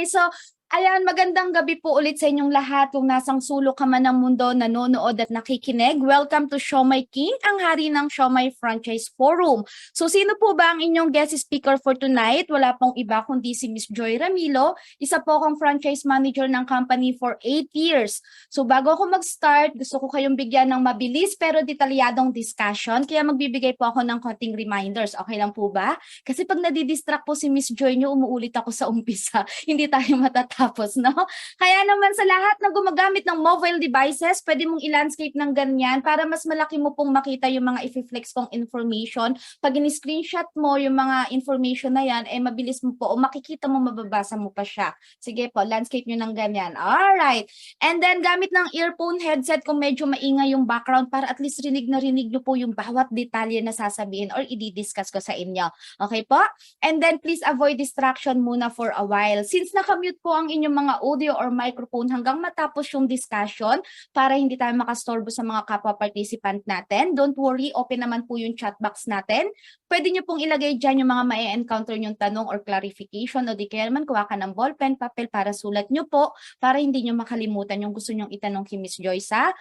Okay, so ayan, magandang gabi po ulit sa inyong lahat kung nasang sulok ka man ng mundo, nanonood at nakikinig. Welcome to Siomai King, ang hari ng Siomai Franchise Forum. So sino po ba ang inyong guest speaker for tonight? Wala pong iba kundi si Miss Joy Ramilo. Isa po akong franchise manager ng company for 8 years. So bago ako mag-start, gusto ko kayong bigyan ng mabilis pero detalyadong discussion. Kaya magbibigay po ako ng konting reminders. Okay lang po ba? Kasi pag nadidistract po si Miss Joy nyo, umuulit ako sa umpisa. Hindi tayo matatapos, no? Kaya naman sa lahat na gumagamit ng mobile devices, pwede mong i-landscape ng ganyan para mas malaki mo pong makita yung mga i-flex kong information. Pag in-screenshot mo yung mga information na yan, mabilis mo po o makikita mo, mababasa mo pa siya. Sige po, landscape nyo ng ganyan. Alright. And then, gamit ng earphone headset kung medyo maingay yung background para at least rinig na rinig nyo po yung bawat detalye na sasabihin or i-discuss ko sa inyo. Okay po? And then, please avoid distraction muna for a while. Since nakamute po ang inyong mga audio or microphone hanggang matapos yung discussion para hindi tayo makastorbo sa mga kapwa participant natin, don't worry, open naman po yung chat box natin. Pwede nyo pong ilagay dyan yung mga ma-encounter yung tanong or clarification o di kaya naman kuha ka ng ballpen, papel para sulat nyo po para hindi nyo makalimutan yung gusto nyong itanong kay Miss Joy sa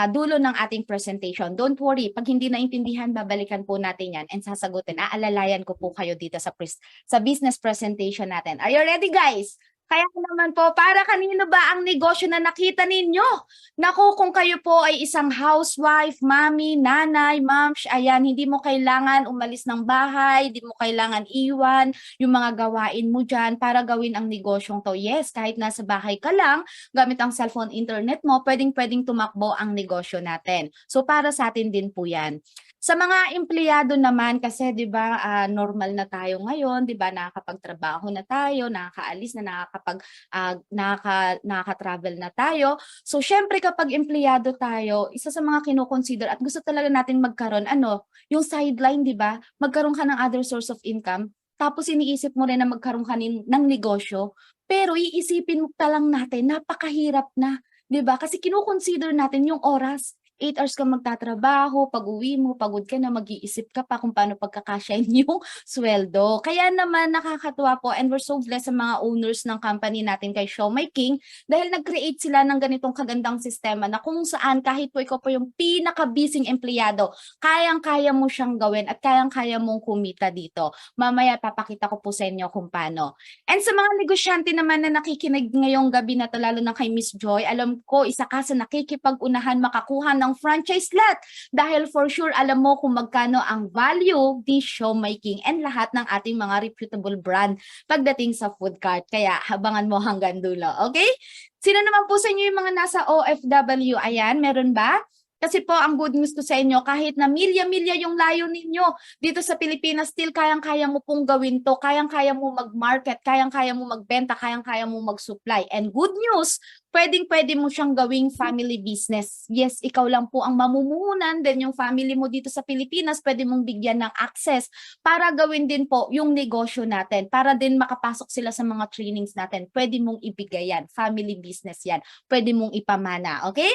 dulo ng ating presentation. Don't worry, pag hindi naintindihan, babalikan po natin yan and sasagutin. Aalalayan ko po kayo dito sa business presentation natin. Are you ready, guys? Kaya naman po, para kanino ba ang negosyo na nakita ninyo? Naku, kung kayo po ay isang housewife, mommy, nanay, ma'am, ayan, hindi mo kailangan umalis ng bahay, hindi mo kailangan iwan yung mga gawain mo dyan para gawin ang negosyong to. Yes, kahit nasa bahay ka lang, gamit ang cellphone internet mo, pwedeng tumakbo ang negosyo natin. So para sa atin din po yan. Sa mga empleyado naman kasi 'di ba normal na tayo ngayon, 'di ba nakakapagtrabaho na tayo, nakakaalis na nakaka-travel na tayo. So syempre kapag empleyado tayo, isa sa mga kino-consider at gusto talaga natin magkaroon yung sideline 'di ba? Magkaroon ka ng other source of income. Tapos iniisip mo rin na magkaroon ka ng negosyo, pero iisipin mo pa lang natin napakahirap na, 'di ba? Kasi kino-consider natin yung oras. 8 hours ka magtatrabaho, pag-uwi mo, pagod ka na, mag-iisip ka pa kung paano pagkakasyahin yung sweldo. Kaya naman nakakatuwa po and we're so blessed sa mga owners ng company natin kay Siomai King dahil nag-create sila ng ganitong kagandang sistema na kung saan kahit po ikaw po yung pinaka-busy empleyado, kayang-kaya mo siyang gawin at kayang-kaya mong kumita dito. Mamaya papakita ko po sa inyo kung paano. And sa mga negosyante naman na nakikinig ngayong gabi na to, lalo na kay Miss Joy, alam ko isa ka sa nakikipag-unahan makakuha ng franchise lot dahil for sure alam mo kung magkano ang value ni Siomai King and lahat ng ating mga reputable brand pagdating sa food cart. Kaya habangan mo hanggang dulo, okay? Sino naman po sa inyo yung mga nasa OFW? Ayan, meron ba? Kasi po ang good news ko sa inyo, kahit na milya-milya yung layo ninyo dito sa Pilipinas, still kayang-kaya mo pong gawin to, kayang-kaya mo mag-market, kayang-kaya mo magbenta, kayang-kaya mo mag-supply. And good news, pwedeng-pwede mo siyang gawing family business. Yes, ikaw lang po ang mamumuhunan, then yung family mo dito sa Pilipinas, pwede mong bigyan ng access para gawin din po yung negosyo natin, para din makapasok sila sa mga trainings natin. Pwede mong ibigay yan, family business yan, pwede mong ipamana, okay?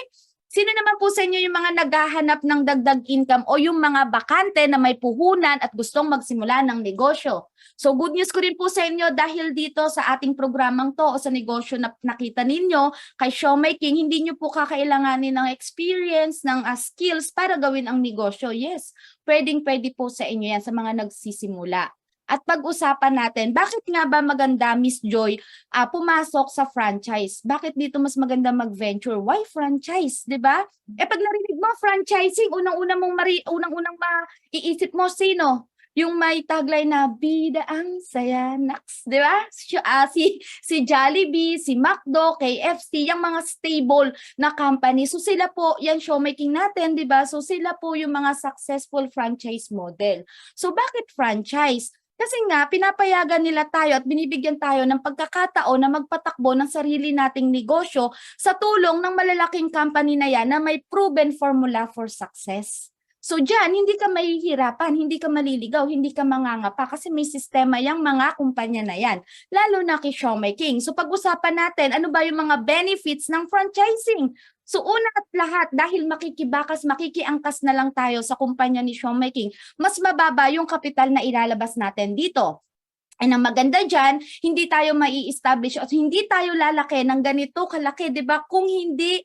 Sino naman po sa inyo yung mga naghahanap ng dagdag income o yung mga bakante na may puhunan at gustong magsimula ng negosyo? So good news ko rin po sa inyo dahil dito sa ating programang to o sa negosyo na nakita ninyo kay Siomai King, hindi nyo po kakailanganin ng experience, ng skills para gawin ang negosyo. Yes, pwedeng-pwede po sa inyo yan sa mga nagsisimula. At pag-usapan natin, bakit nga ba maganda, Miss Joy, pumasok sa franchise? Bakit dito mas maganda mag-venture? Why franchise, 'di ba? Pag narinig mo franchising, unang-unang maiisip mo sino? Yung may tagline na bida ang saya, naks, 'di ba? Si Jollibee, si McDo, KFC, yung mga stable na company. So sila po, yan Siomai King natin, 'di ba? So sila po yung mga successful franchise model. So bakit franchise? Kasi nga, pinapayagan nila tayo at binibigyan tayo ng pagkakataon na magpatakbo ng sarili nating negosyo sa tulong ng malalaking company na yan na may proven formula for success. So dyan, hindi ka mahihirapan, hindi ka maliligaw, hindi ka mangangapa kasi may sistema yung mga kumpanya na yan, lalo na kay Siomai King. So pag-usapan natin, ano ba yung mga benefits ng franchising? So una at lahat, dahil makikiangkas na lang tayo sa kumpanya ni Siomai King, mas mababa yung kapital na ilalabas natin dito. And ang maganda dyan, hindi tayo mai-establish at hindi tayo lalaki ng ganito kalaki, di ba? Kung hindi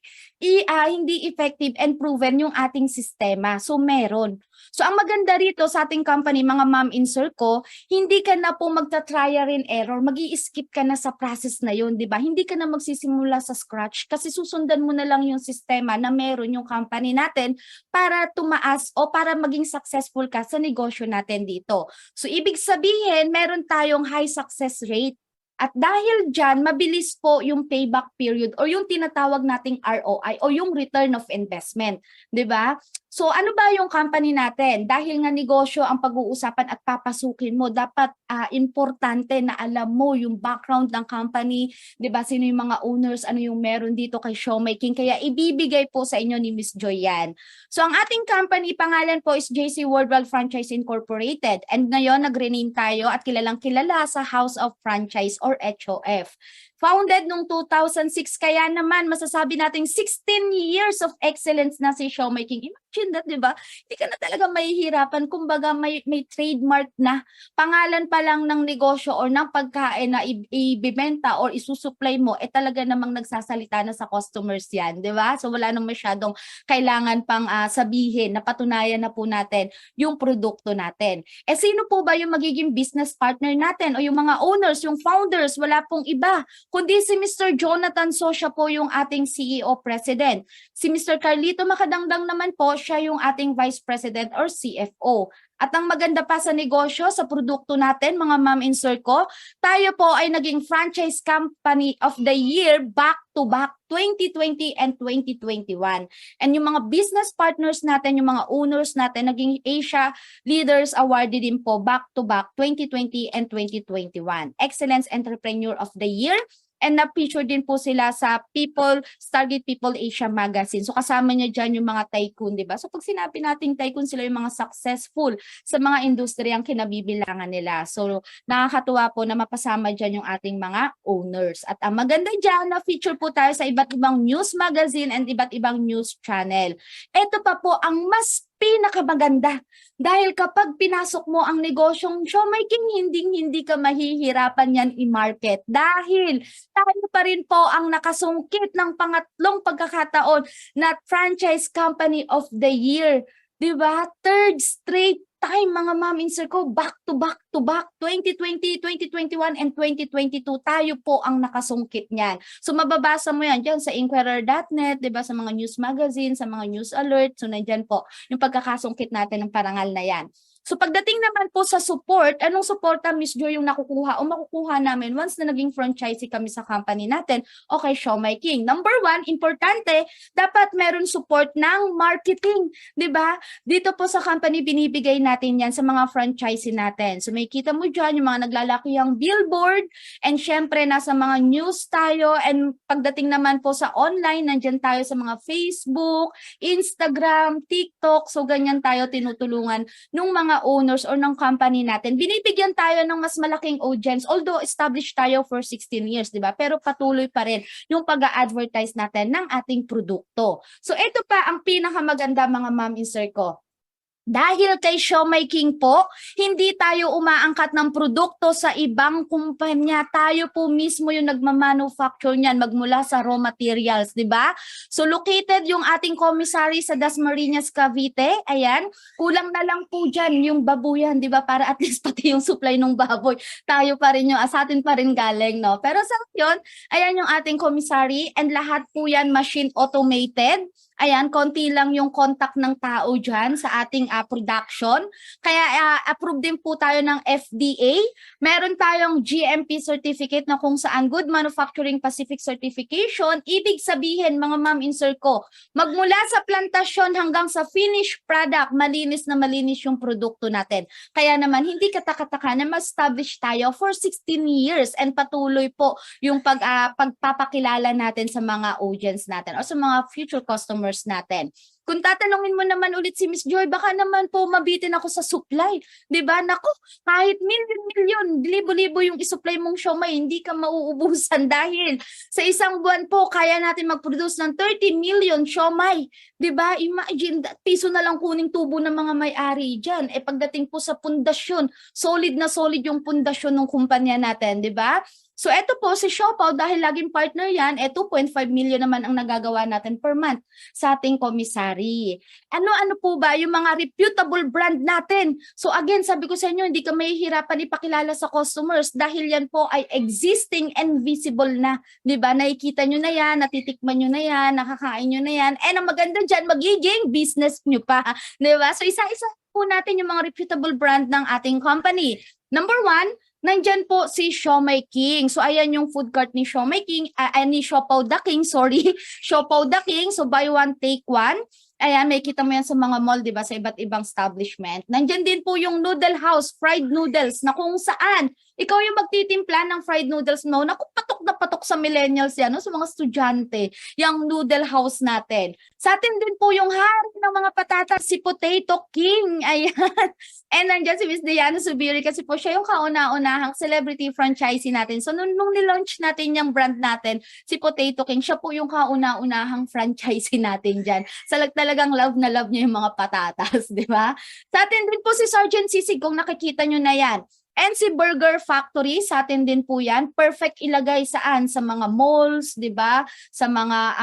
effective and proven yung ating sistema. So meron. So ang maganda rito sa ating company, mga ma'am insert ko, hindi ka na po magta-trial and error, mag-i-skip ka na sa process na yun, di ba? Hindi ka na magsisimula sa scratch kasi susundan mo na lang yung sistema na meron yung company natin para tumaas o para maging successful ka sa negosyo natin dito. So ibig sabihin, meron tayong high success rate. At dahil dyan, mabilis po yung payback period o yung tinatawag nating ROI o yung return of investment. 'Di ba? So ano ba yung company natin? Dahil nga negosyo ang pag-uusapan at papasukin mo, dapat importante na alam mo yung background ng company, 'di ba? Sino yung mga owners, ano yung meron dito kay Showmaking. Kaya ibibigay po sa inyo ni Miss Joy yan. So ang ating company pangalan po is JC Worldwide Franchise Incorporated. And ngayon nag-rename tayo at kilalang kilala sa House of Franchise or HOF. Founded noong 2006, kaya naman masasabi nating 16 years of excellence na si Showmaking. Imagine that, di ba? Hindi ka na talaga mahihirapan. Kumbaga may trademark na pangalan pa lang ng negosyo or ng pagkain na ibibenta or isusupply mo, talaga namang nagsasalita na sa customers yan, di ba? So wala nang masyadong kailangan pang sabihin, napatunayan na po natin yung produkto natin. Sino po ba yung magiging business partner natin o yung mga owners, yung founders? Wala pong iba kundi si Mr. Jonathan So, siya po yung ating CEO President. Si Mr. Carlito Makadangdang naman po, siya yung ating Vice President or CFO. At ang maganda pa sa negosyo, sa produkto natin, mga ma'am insert ko, tayo po ay naging Franchise Company of the Year back-to-back 2020 and 2021. And yung mga business partners natin, yung mga owners natin, naging Asia Leaders Awarded din po back-to-back 2020 and 2021. Excellence Entrepreneur of the Year. And na-feature din po sila sa Target People Asia Magazine. So kasama niya dyan yung mga tycoon, di ba? So pag sinabi nating tycoon, sila yung mga successful sa mga industriyang kinabibilangan nila. So nakakatuwa po na mapasama dyan yung ating mga owners. At ang maganda dyan, na-feature po tayo sa iba't ibang news magazine and iba't ibang news channel. Ito pa po ang mas pinakamaganda. Dahil kapag pinasok mo ang negosyong Showmaking, hindi ka mahihirapan yan i-market. Dahil tayo pa rin po ang nakasungkit ng pangatlong pagkakataon na Franchise Company of the Year. Diba? Third straight time, mga ma'am insert ko, back to back 2020, 2021, and 2022, tayo po ang nakasungkit niyan. So mababasa mo yan dyan sa Inquirer.net, diba, sa mga news magazine, sa mga news alert. So nandyan po yung pagkakasungkit natin ng parangal na yan. So pagdating naman po sa support, anong suporta, Miss Joy, yung nakukuha o makukuha namin once na naging franchisee kami sa company natin? Okay, Showmaking. Number one, importante, dapat meron support ng marketing, di ba? Dito po sa company, binibigay natin yan sa mga franchisee natin. So may kita mo dyan yung mga naglalaki ang billboard, and syempre nasa mga news tayo, and pagdating naman po sa online, nandyan tayo sa mga Facebook, Instagram, TikTok, so ganyan tayo tinutulungan nung mga owners or ng company natin. Binibigyan tayo ng mas malaking audience, although established tayo for 16 years, di ba? Pero patuloy pa rin yung pag-a-advertise natin ng ating produkto. So ito pa ang pinakamaganda, mga ma'am insert ko. Dahil kay Showmaking po, hindi tayo umaangkat ng produkto sa ibang kumpanya. Tayo po mismo yung nagmamanufacture niyan magmula sa raw materials, di ba? So located yung ating commissary sa Dasmariñas, Cavite. Ayan, kulang na lang po dyan yung babuyan, di ba? Para at least pati yung supply ng baboy, tayo pa rin yung, sa atin pa rin galing, no? Pero sa yun, ayan yung ating commissary, and lahat po yan machine automated. Ayan, konti lang yung contact ng tao dyan sa ating production. Kaya approve din po tayo ng FDA. Meron tayong GMP certificate na kung saan Good Manufacturing Pacific Certification. Ibig sabihin, mga ma'am insert ko, magmula sa plantasyon hanggang sa finished product, malinis na malinis yung produkto natin. Kaya naman, hindi katakataka na ma-establish tayo for 16 years and patuloy po yung pagpapakilala natin sa mga audience natin o sa mga future customers natin. Kung tatanungin mo naman ulit si Miss Joy, baka naman po mabitin ako sa supply. 'Di ba? Naku, kahit milyon-milyon, libo-libo yung isupply mong siomai, hindi ka mauubusan dahil sa isang buwan po, kaya natin mag-produce ng 30 million siomai. 'Di ba? Imagine, piso na lang kuning tubo ng mga may-ari dyan. Eh pagdating po sa pundasyon, solid na solid yung pundasyon ng kumpanya natin, 'di ba? So eto po si Siopaw, dahil laging partner yan, 2.5 million naman ang nagagawa natin per month sa ating commissary. Ano-ano po ba yung mga reputable brand natin? So again, sabi ko sa inyo, hindi ka mahihirapan ipakilala sa customers dahil yan po ay existing and visible na. 'Di ba? Nakikita nyo na yan, natitikman nyo na yan, nakakain nyo na yan. And ang maganda dyan, magiging business nyo pa. 'Di ba? So isa-isa po natin yung mga reputable brand ng ating company. Number 1, nandyan po si Siomai King. So ayan yung food cart ni Siomai King, ni Siopaw the King, sorry. Siopaw the King. So buy one, take one. Ayan, may kita mo yan sa mga mall, di ba, sa iba't ibang establishment. Nandyan din po yung Noodle House, fried noodles, na kung saan ikaw yung magtitimpla ng fried noodles mo, naku, patok na patok sa millennials yan, no? Sa mga estudyante, yung Noodle House natin. Sa atin din po yung hari ng mga patatas, si Potato King. Ayan. And nandyan si Miss Diana Subiri kasi po siya yung kauna-unahang celebrity franchisee natin. So nung nilaunch natin yung brand natin, si Potato King, siya po yung kauna-unahang franchisee natin dyan. Talagang love na love niya yung mga patatas, di ba? Sa atin din po si Sergeant Sisig, kung nakikita nyo na yan. And si Burger Factory, sa atin din po yan. Perfect ilagay saan? Sa mga malls, di ba? Sa mga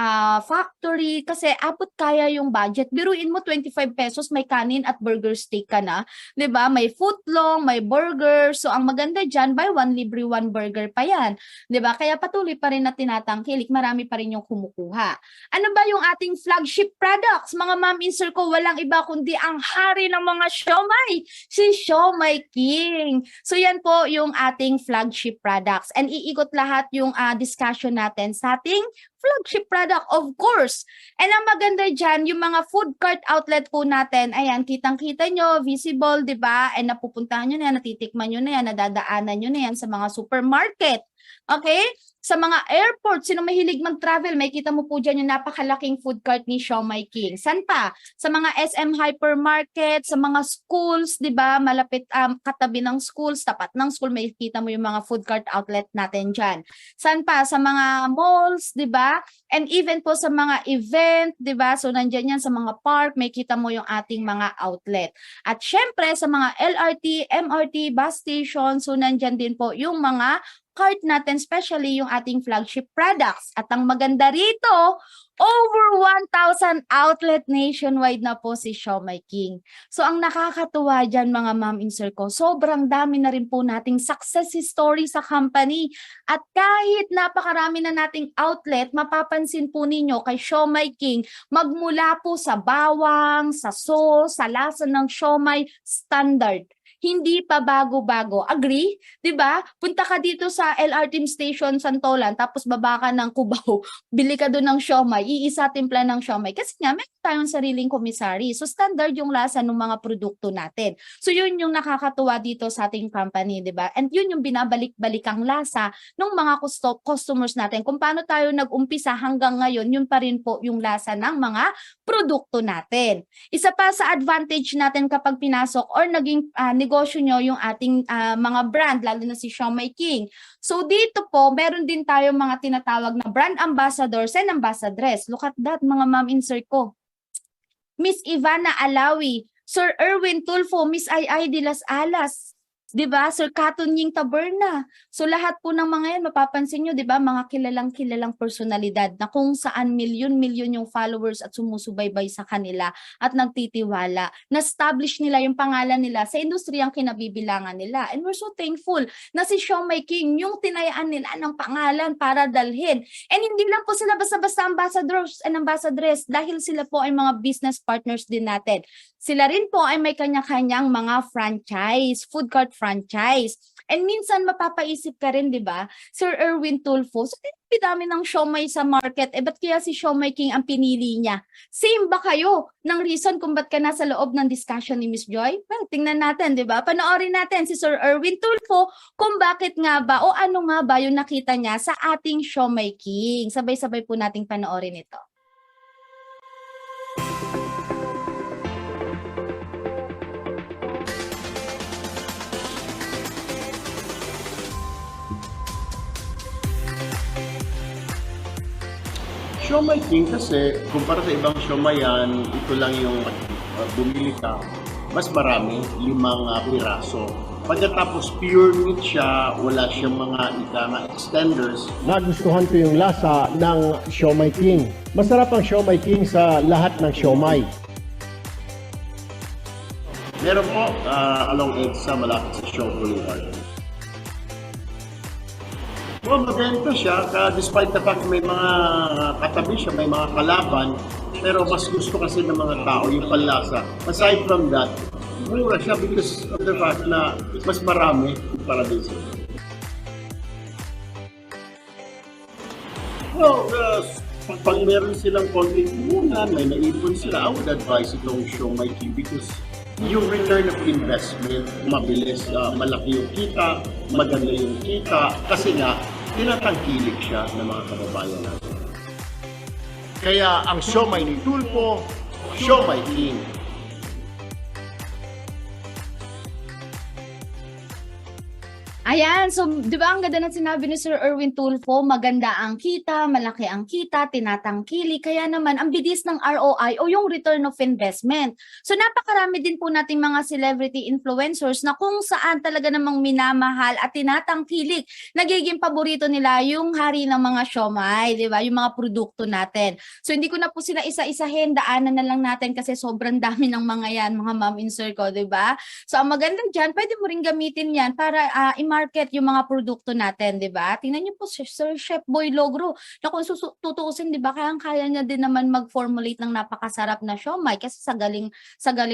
factory. Kasi abot kaya yung budget. Biruin mo 25 pesos, may kanin at burger steak ka na. Di ba? May footlong, may burger. So ang maganda dyan, buy one, libre one burger pa yan. Di ba? Kaya patuloy pa rin na tinatangkilik. Marami pa rin yung kumukuha. Ano ba yung ating flagship products? Mga ma'am insert ko, walang iba kundi ang hari ng mga siomai. Si Siomai King. So yan po yung ating flagship products. And iikot lahat yung discussion natin sa ating flagship product, of course. And ang maganda dyan, yung mga food cart outlet po natin, ayan, kitang-kita nyo, visible, di ba? And napupuntahan nyo na yan, natitikman nyo na yan, nadadaanan nyo na yan sa mga supermarket. Okay? Sa mga airport, sino mahilig mag-travel, may kita mo po dyan yung napakalaking food cart ni Siomai King. San pa? Sa mga SM hypermarket, sa mga schools, di ba? Malapit katabi ng schools, tapat ng school, may kita mo yung mga food cart outlet natin dyan. San pa? Sa mga malls, di ba? And even po sa mga event, di ba? So nandyan yan sa mga park, may kita mo yung ating mga outlet. At syempre, sa mga LRT, MRT, bus station, so nandyan din po yung mga cart natin, especially yung ating flagship products. At ang maganda rito, over 1,000 outlet nationwide na po si Siomai King. So ang nakakatuwa dyan mga ma'am insert ko, sobrang dami na rin po nating success story sa company. At kahit napakarami na nating outlet, mapapansin po ninyo kay Siomai King, magmula po sa bawang, sa sauce, sa lasa ng siomai, standard. Hindi pa bago-bago. Agree? 'Di ba? Punta ka dito sa LRT Station Santolan tapos baba ka ng Cubao, bili ka doon ng siomai, iisa timpla ng siomai kasi nga meron tayong sariling commissary. So standard yung lasa ng mga produkto natin. So yun yung nakakatuwa dito sa ating company, 'di ba? And yun yung binabalik-balikang lasa ng mga customers natin. Kung paano tayo nag-umpisa hanggang ngayon, yun pa rin po yung lasa ng mga produkto natin. Isa pa sa advantage natin kapag pinasok or naging negosyo nyo yung ating mga brand, lalo na si Siomai King. So dito po, meron din tayo mga tinatawag na brand ambassadors and ambassadress. Look at that, mga ma'am insert ko. Miss Ivana Alawi, Sir Erwin Tulfo, Miss Ai de las Alas, 'di ba? Sir Katunying Taberna. So lahat po ng mga yan mapapansin niyo, 'di ba? Mga kilalang personalidad na kung saan milyon-milyon yung followers at sumusubaybay sa kanila at nagtitiwala. Na-establish nila yung pangalan nila sa industriyang kinabibilangan nila. And we're so thankful na si Siomai King yung tinayaan nila ng pangalan para dalhin. And hindi lang po sila basta-basta ambassadors and ambassadress dahil sila po ay mga business partners din natin. Sila rin po ay may kanya-kanyang mga franchise, food cart franchise. And minsan mapapaisip ka rin, di ba? Sir Erwin Tulfo, so dami ng siomai sa market, ba't kaya si Siomai King ang pinili niya? Same ba kayo ng reason kung ba't ka nasa loob ng discussion ni Miss Joy? Well, tingnan natin, di ba? Panoorin natin si Sir Erwin Tulfo kung bakit nga ba o ano nga ba yung nakita niya sa ating Siomai King. Sabay-sabay po nating panoorin ito. Siomai King kasi, kumpara sa ibang siomayan, ito lang yung bumili ka, mas marami, 5 piraso. Pagkatapos pure meat siya, wala siyang mga extenders. Nagustuhan ko yung lasa ng Siomai King. Masarap ang Siomai King sa lahat ng siomai. Meron po along EDSA malapit sa Shaw Boulevard. Well, mabenta siya, despite the fact may mga katabi siya, may mga kalaban, pero mas gusto kasi ng mga tao yung panlasa. Aside from that, mura siya because of the fact na mas marami para din siya. Well, pag meron silang konting puhunan, may naipon sila, I would advise itong Siomai King because yung return of investment, mabilis, malaki yung kita, maganda yung kita, kasi nga, tinatangkilik siya ng mga kababayan natin. Kaya ang siomai ni Tulfo, Siomai King. Ayan, so di ba ang ganda ng sinabi ni Sir Erwin Tulfo, maganda ang kita, malaki ang kita, tinatangkili, kaya naman ang bilis ng ROI o yung return of investment. So napakarami din po nating mga celebrity influencers na kung saan talaga namang minamahal at tinatangkilik, nagiging paborito nila yung hari ng mga siomai, di ba? Yung mga produkto natin. So hindi ko na po sila isa-isahin, daanan na lang natin kasi sobrang dami ng mga yan, mga ma'am insert ko, di ba? So ang maganda dyan, pwede mo rin gamitin yan para i-market yung mga produkto natin, di ba? Tingnan niyo po Sir Chef Boy Logro, na kung tutuusin, di ba, kaya niya din naman mag-formulate ng napakasarap na siomai kasi sa galing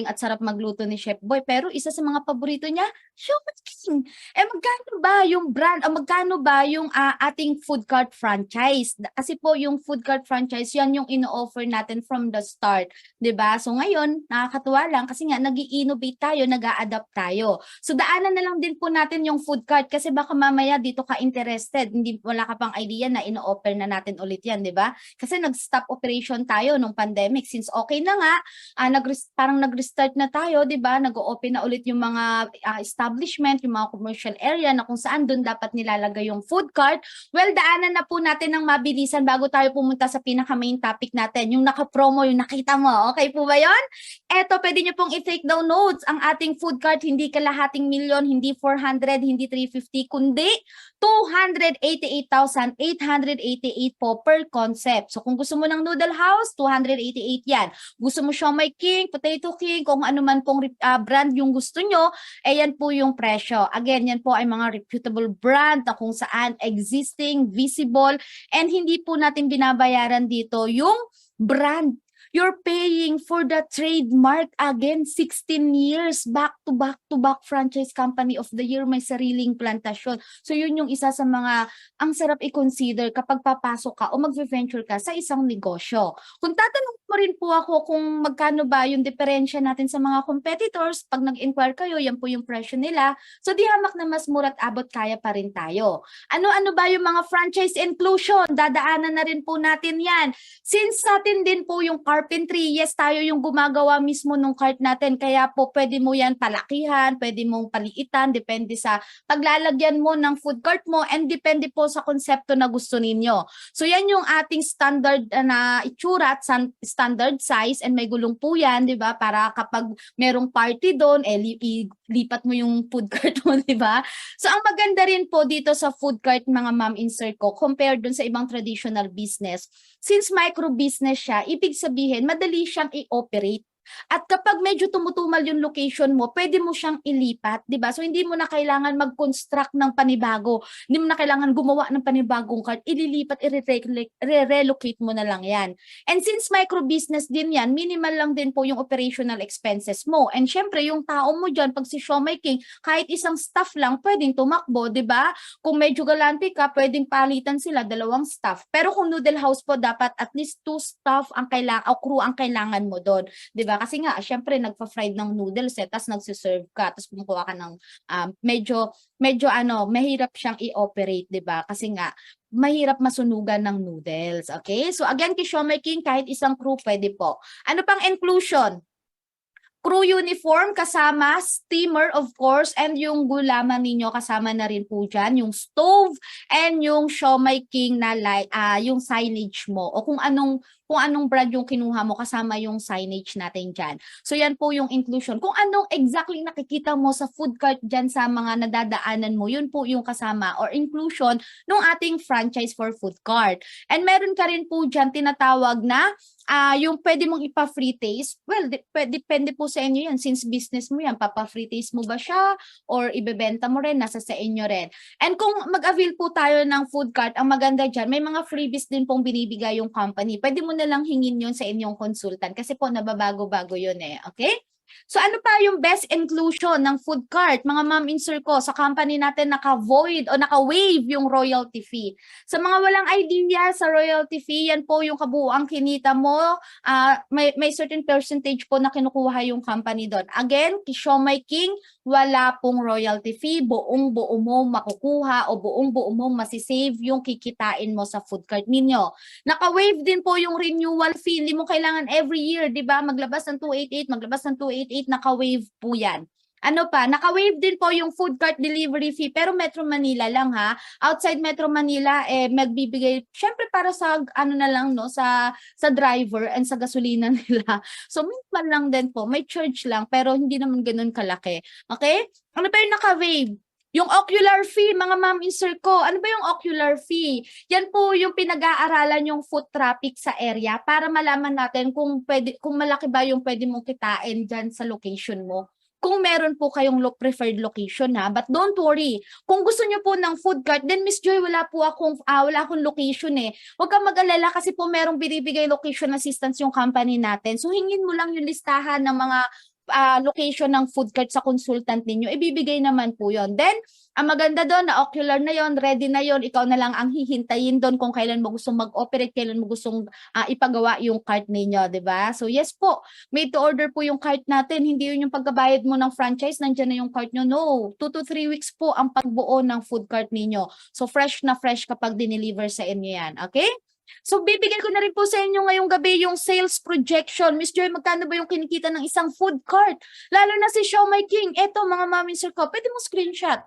at sarap magluto ni Chef Boy. Pero isa sa mga paborito niya, Siomai King. Magkano ba yung brand, magkano ba yung ating food cart franchise? Kasi po yung food cart franchise, yan yung ino-offer natin from the start, di ba? So ngayon, nakakatuwa lang kasi nga nag-i-innovate tayo, nag-a-adapt tayo. So daanan na lang din po natin yung food cart kasi baka mamaya dito ka interested, hindi wala ka pang idea na ino-offer na natin ulit yan, di ba? Kasi nag-stop operation tayo nung pandemic since okay na nga, parang nag-restart na tayo, di ba? Nag-open na ulit yung mga establishment, yung mga commercial area na kung saan doon dapat nilalagay yung food cart. Well, daanan na po natin ng mabilisan bago tayo pumunta sa pinaka-main topic natin, yung naka-promo, yung nakita mo. Okay po ba yon? Eto, pwede nyo pong i-take down notes. Ang ating food cart, hindi kalahating milyon, hindi 400, hindi 350, kundi 288,888 po per concept. So kung gusto mo ng noodle house, 288 yan. Gusto mo Siomai King, Potato King, kung ano man pong brand yung gusto nyo, yan po yung presyo. Again, yan po ay mga reputable brand na kung saan existing, visible, and hindi po natin binabayaran dito yung brand. You're paying for the trademark, again, 16 years back to back franchise company of the year, may sariling plantasyon. So yun yung isa sa mga ang sarap i-consider kapag papasok ka o mag-venture ka sa isang negosyo. Kung tatanong mo rin po ako kung magkano ba yung diferensya natin sa mga competitors, pag nag-inquire kayo, yan po yung presyo nila. So di hamak na mas mura't abot kaya pa rin tayo. Ano-ano ba yung mga franchise inclusion? Dadaanan na rin po natin yan. Since sa atin din po yung carpentry, yes, tayo yung gumagawa mismo ng cart natin. Kaya po pwede mo yan palakihan, pwede mong paliitan, depende sa paglalagyan mo ng food cart mo and depende po sa konsepto na gusto ninyo. So yan yung ating standard na itsura at standard size, and may gulong po yan, di ba? Para kapag merong party doon, lipat mo yung food cart mo, di ba? So ang maganda rin po dito sa food cart, mga ma'am insert ko, compared dun sa ibang traditional business, since micro business siya, ibig sabihin, madali siyang i-operate. At kapag medyo tumutumal yung location mo, pwede mo siyang ilipat, di ba? So hindi mo na kailangan mag-construct ng panibago, hindi mo na kailangan gumawa ng panibagong cart, ililipat, i-relocate mo na lang yan. And since micro business din yan, minimal lang din po yung operational expenses mo. And syempre, yung tao mo dyan, pag si Siomai King, kahit isang staff lang, pwedeng tumakbo, di ba? Kung medyo galante ka, pwedeng palitan sila, 2 staff. Pero kung noodle house po, dapat at least 2 staff ang kailangan, o crew ang kailangan mo doon, di ba? Kasi nga, syempre, nagpa-fried ng noodles, tapos nagsiserve ka, tapos kumukuha ka ng medyo mahirap siyang i-operate, di ba? Kasi nga, mahirap masunugan ng noodles, okay? So again, kay Siomai King, kahit isang crew, pwede po. Ano pang inclusion? crew uniform kasama, steamer of course, and yung gulaman ninyo kasama na rin po dyan, yung stove, and yung Siomai King na yung signage mo, o kung anong brand yung kinuha mo, kasama yung signage natin dyan. So yan po yung inclusion. Kung anong exactly nakikita mo sa food cart dyan sa mga nadadaanan mo, yun po yung kasama or inclusion ng ating franchise for food cart. And meron ka rin po dyan tinatawag na yung pwede mong ipa-free taste. Well, depende po sa inyo yan. Since business mo yan, papa-free taste mo ba siya or ibebenta mo rin, nasa sa inyo rin. And kung mag-avail po tayo ng food cart, ang maganda dyan, may mga freebies din pong binibigay yung company. Pwede mo na lang hingin yun sa inyong consultant kasi po nababago-bago yun eh. Okay? So ano pa yung best inclusion ng food cart? Mga ma'am insert ko, sa company natin naka-void o naka-waive yung royalty fee. Sa mga walang idea sa royalty fee, yan po yung kabuuang kinita mo. May certain percentage po na kinukuha yung company doon. Again, Siomai King, wala pong royalty fee. Buong-buo mo makukuha o buong-buo mo masisave yung kikitain mo sa food cart ninyo. Naka-waive din po yung renewal fee. Hindi mo kailangan every year, di ba? Maglabas ng 288, maglabas ng 288, naka-waive po yan. Ano pa? Naka-waive din po yung food cart delivery fee, pero Metro Manila lang ha. Outside Metro Manila, magbibigay, syempre para sa, ano na lang, no, sa driver and sa gasolina nila. So, minimal lang din po. May charge lang, pero hindi naman ganun kalaki. Okay? Ano pa yung naka-waive? Yung ocular fee, mga ma'am insert ko, ano ba yung ocular fee? Yan po yung pinag-aaralan yung foot traffic sa area para malaman natin kung malaki ba yung pwede mong kitain dyan sa location mo. Kung meron po kayong preferred location ha, but don't worry. Kung gusto niyo po ng food cart, then Miss Joy, wala akong location eh. Huwag kang mag-alala kasi po merong binibigay location assistance yung company natin. So hingin mo lang yung listahan ng mga location ng food cart sa consultant ninyo, ibibigay naman po yon. Then, ang maganda doon na ocular na yon, ready na yon, ikaw na lang ang hihintayin doon kung kailan mo gustong mag-operate, kailan mo gustong ipagawa yung cart ninyo, di ba? So yes po, made to order po yung cart natin, hindi yun yung pagkabayad mo ng franchise, nandiyan na yung cart nyo. No, 2 to 3 weeks po ang pagbuo ng food cart ninyo. So fresh na fresh kapag dineliver sa inyo yan, okay? So bibigyan ko na rin po sa inyo ngayong gabi yung sales projection. Miss Joy, magkano ba yung kinikita ng isang food cart? Lalo na si Siomai King. Eto mga mami sir ko, pwede mo screenshot.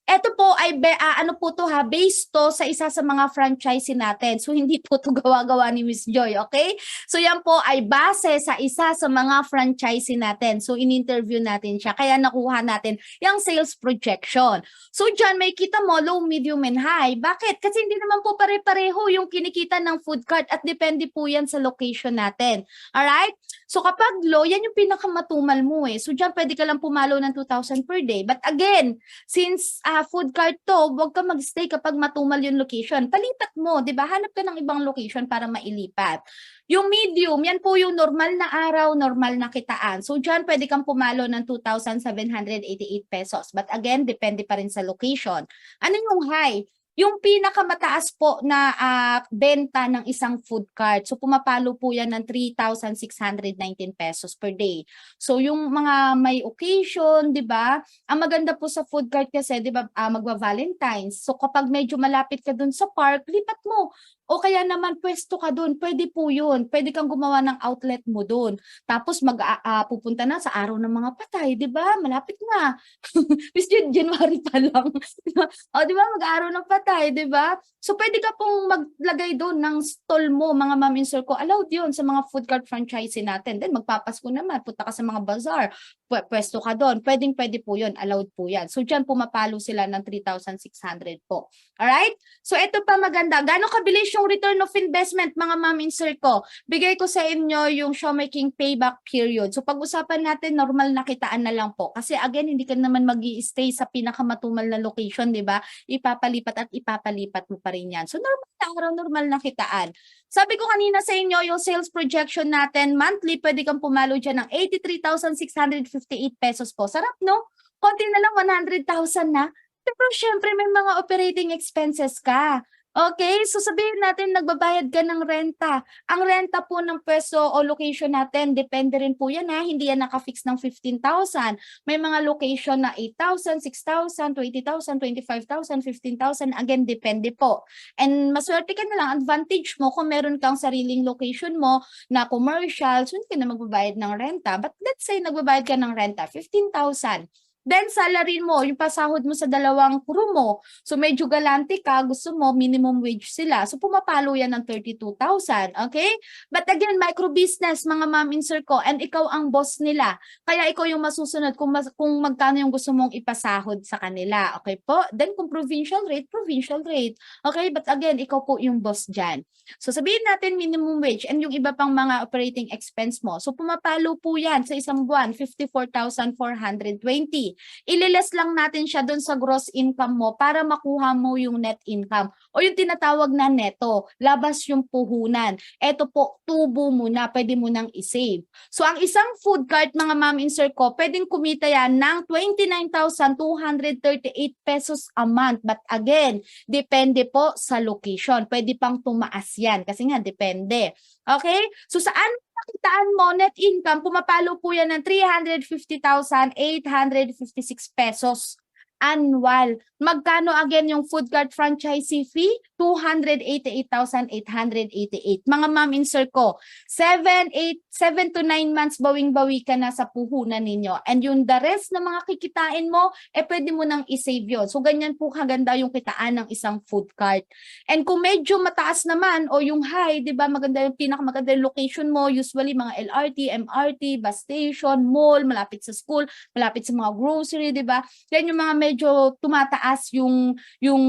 Ito po ay ano po to ha, based to sa isa sa mga franchisee natin. So hindi po to gawa-gawa ni Miss Joy, okay? So yan po ay base sa isa sa mga franchisee natin. So in-interview natin siya, kaya nakuha natin yung sales projection. So dyan may kita mo low, medium, and high. Bakit? Kasi hindi naman po pare-pareho yung kinikita ng food cart at depende po yan sa location natin. Alright? So kapag low, yan yung pinakamatumal mo eh. So dyan pwede ka lang pumalo ng 2,000 per day. But again, since food cart to, huwag ka magstay kapag matumal yung location. Palipat mo, di ba? Hanap ka ng ibang location para mailipat. Yung medium, yan po yung normal na araw, normal na kitaan. So dyan pwede kang pumalo ng 2,788 pesos. But again, depende pa rin sa location. Ano yung high? Yung pinakamataas po na benta ng isang food cart. So pumapalo po yan ng 3,619 pesos per day. So yung mga may occasion, 'di ba? Ang maganda po sa food cart kasi, 'di ba, magva-Valentine's. So kapag medyo malapit ka dun sa park, lipat mo. O kaya naman pwesto ka dun, pwede po yun. Pwede kang gumawa ng outlet mo dun. Tapos pupunta na sa araw ng mga patay, 'di ba? Malapit na. Bis January pa lang. O 'di ba, mag-araw ng patay, 'di ba? So pwede ka pong maglagay doon ng stall mo, mga ma'am in circle. Allowed 'yun sa mga food cart franchisee natin. Then magpapasko naman, punta ka sa mga bazaar, pwesto ka doon. Pwede po 'yun, allowed po 'yan. So diyan pumapalo sila ng 3,600 po. All right? So ito pa maganda. Gaano kabilis yung return of investment, mga ma'am in circle? Bigay ko sa inyo yung Siomai King payback period. So pag-usapan natin, normal na kitaan na lang po. Kasi again, hindi ka naman magi-stay sa pinakamatumal na location, 'di ba? Ipapalipat at ipapalipat mo pa rin yan. So normal na araw, normal na kitaan. Sabi ko kanina sa inyo, yung sales projection natin, monthly, pwede kang pumalo dyan ng 83,658 pesos po. Sarap, no? Konti na lang, 100,000 na. Pero syempre, may mga operating expenses ka. Okay, so sabihin natin nagbabayad ka ng renta. Ang renta po ng pwesto o location natin, depende rin po yan ha, hindi yan naka-fix ng 15,000. May mga location na 8,000, 6,000, 20,000, 25,000, 15,000. Again, depende po. And maswerte ka na lang, advantage mo kung meron kang sariling location mo na commercial, so hindi ka na magbabayad ng renta. But let's say nagbabayad ka ng renta, 15,000. Then salary mo, yung pasahod mo sa dalawang crew mo. So medyo galante ka, gusto mo minimum wage sila. So pumapalo yan ng 32,000, okay? But again, micro business, mga ma'am in sir ko, and ikaw ang boss nila. Kaya ikaw yung masusunod kung magkano yung gusto mong ipasahod sa kanila, okay po? Then kung provincial rate, provincial rate. Okay? But again, ikaw po yung boss dyan. So sabihin natin minimum wage and yung iba pang mga operating expense mo. So pumapalo po yan sa isang buwan, 54,420. Ililes lang natin siya doon sa gross income mo para makuha mo yung net income o yung tinatawag na neto, labas yung puhunan. Ito po, tubo mo na, pwede mo nang isave. So ang isang food cart, mga ma'am in sir ko, pwedeng kumita yan ng 29,238 pesos a month. But again, depende po sa location. Pwede pang tumaas yan kasi nga depende. Okay? So saan pakitaan mo, net income, pumapalo po yan ng 350,856 pesos annual. Magkano again yung food cart franchisee fee? 288,888. Mga ma'am in sir ko, 7 to 9 months bawing-bawi ka na sa puhunan ninyo. And yung the rest na mga kikitain mo, pwede mo nang isave yun. So ganyan po kaganda yung kitaan ng isang food cart. And kung medyo mataas naman o yung high, di ba, maganda yung pinakamaganda yung location mo, usually mga LRT, MRT, bus station, mall, malapit sa school, malapit sa mga grocery, di ba? Yan yung mga medyo tumataas yung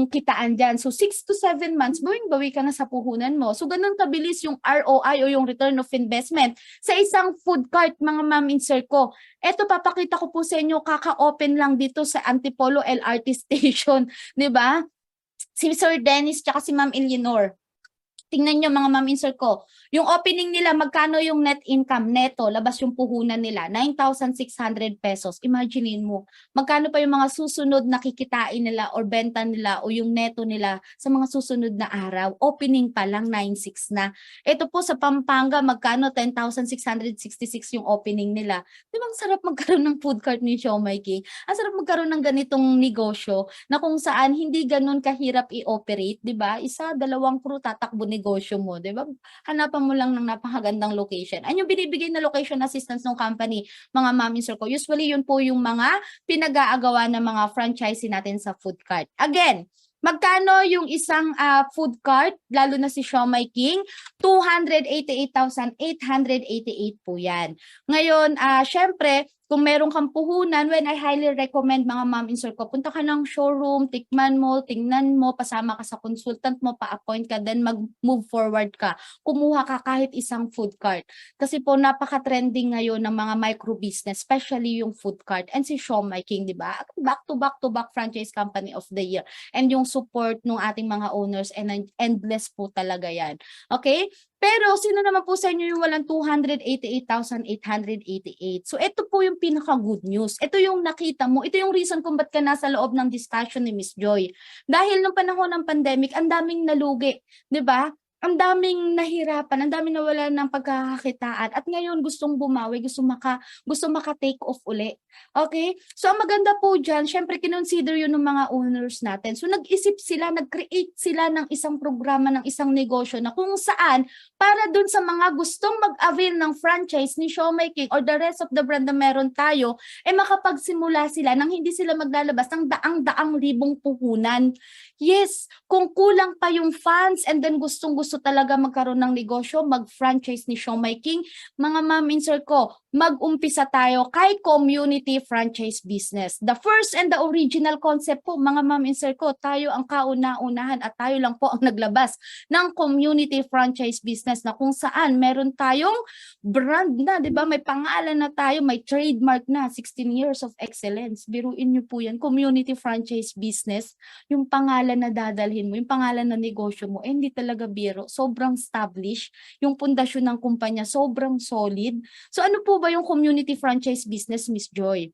kitaan dyan. So 6 to 7 months, bawing-bawi ka na sa puhunan mo. So ganun kabilis yung ROI o yung return of investment sa isang food cart, mga ma'am in sir ko. Eto, papakita ko po sa inyo, kaka-open lang dito sa Antipolo LRT station, di ba? Si Sir Dennis tsaka si Ma'am Eleanor. Tingnan nyo mga ma'am in sir ko, yung opening nila, magkano yung net income neto, labas yung puhunan nila, 9,600 pesos. Imaginein mo, magkano pa yung mga susunod na kikitain nila or benta nila o yung neto nila sa mga susunod na araw. Opening pa lang, 9,600 na. Ito po sa Pampanga, magkano 10,666 yung opening nila. Di ba ang sarap magkaroon ng food cart ni Siomai King? Ang sarap magkaroon ng ganitong negosyo na kung saan hindi ganun kahirap i-operate, di ba? Isa, dalawang crew tatakbo negosyo mo, di ba? Hanapan mo lang ng napakagandang location. Ano yung binibigay na location assistance ng company, mga ma'am in sir ko? Usually yun po yung mga pinag-aagawa ng mga franchisee natin sa food cart. Again, magkano yung isang food cart, lalo na si Siomai King? 288,888 po yan. Ngayon, syempre, kung meron kang puhunan, when I highly recommend mga ma'am in sir ko, punta ka ng showroom, tikman mo, tingnan mo, pasama ka sa consultant mo, pa-appoint ka, then mag-move forward ka. Kumuha ka kahit isang food cart. Kasi po, napaka-trending ngayon ng mga micro business, especially yung food cart. And si Siomai King, di ba? Back to back franchise company of the year. And yung support ng ating mga owners, and endless po talaga yan. Okay? Pero sino naman po sa inyo yung walang 288,888? So ito po yung pinaka-good news. Ito yung nakita mo. Ito yung reason kung ba't ka nasa loob ng discussion ni Miss Joy. Dahil nung panahon ng pandemic, ang daming nalugi. 'Di ba? Ang daming nahirapan, ang daming nawala ng pagkakakitaan. At ngayon gustong bumawi, gusto maka-take off uli. Okay? So ang maganda po dyan, syempre kinonsider yun ng mga owners natin. So nag-isip sila, nag-create sila ng isang programa, ng isang negosyo na kung saan para dun sa mga gustong mag-avail ng franchise ni Siomai King or the rest of the brand na meron tayo, makapagsimula sila nang hindi sila maglalabas ng daang-daang libong puhunan. Yes, kung kulang pa yung funds and then gustong-gusto talaga magkaroon ng negosyo, mag-franchise ni Siomai King, mga ma'am in sir ko, mag-umpisa tayo kay community franchise business. The first and the original concept po, mga ma'am in sir ko, tayo ang kauna-unahan at tayo lang po ang naglabas ng community franchise business na kung saan meron tayong brand na, di ba? May pangalan na tayo, may trademark na, 16 years of excellence. Biruin niyo po yan, community franchise business, yung pangalan na dadalhin mo, yung pangalan na negosyo mo, hindi talaga biro. Sobrang established. Yung pundasyon ng kumpanya, sobrang solid. So ano po ba yung community franchise business, Miss Joy?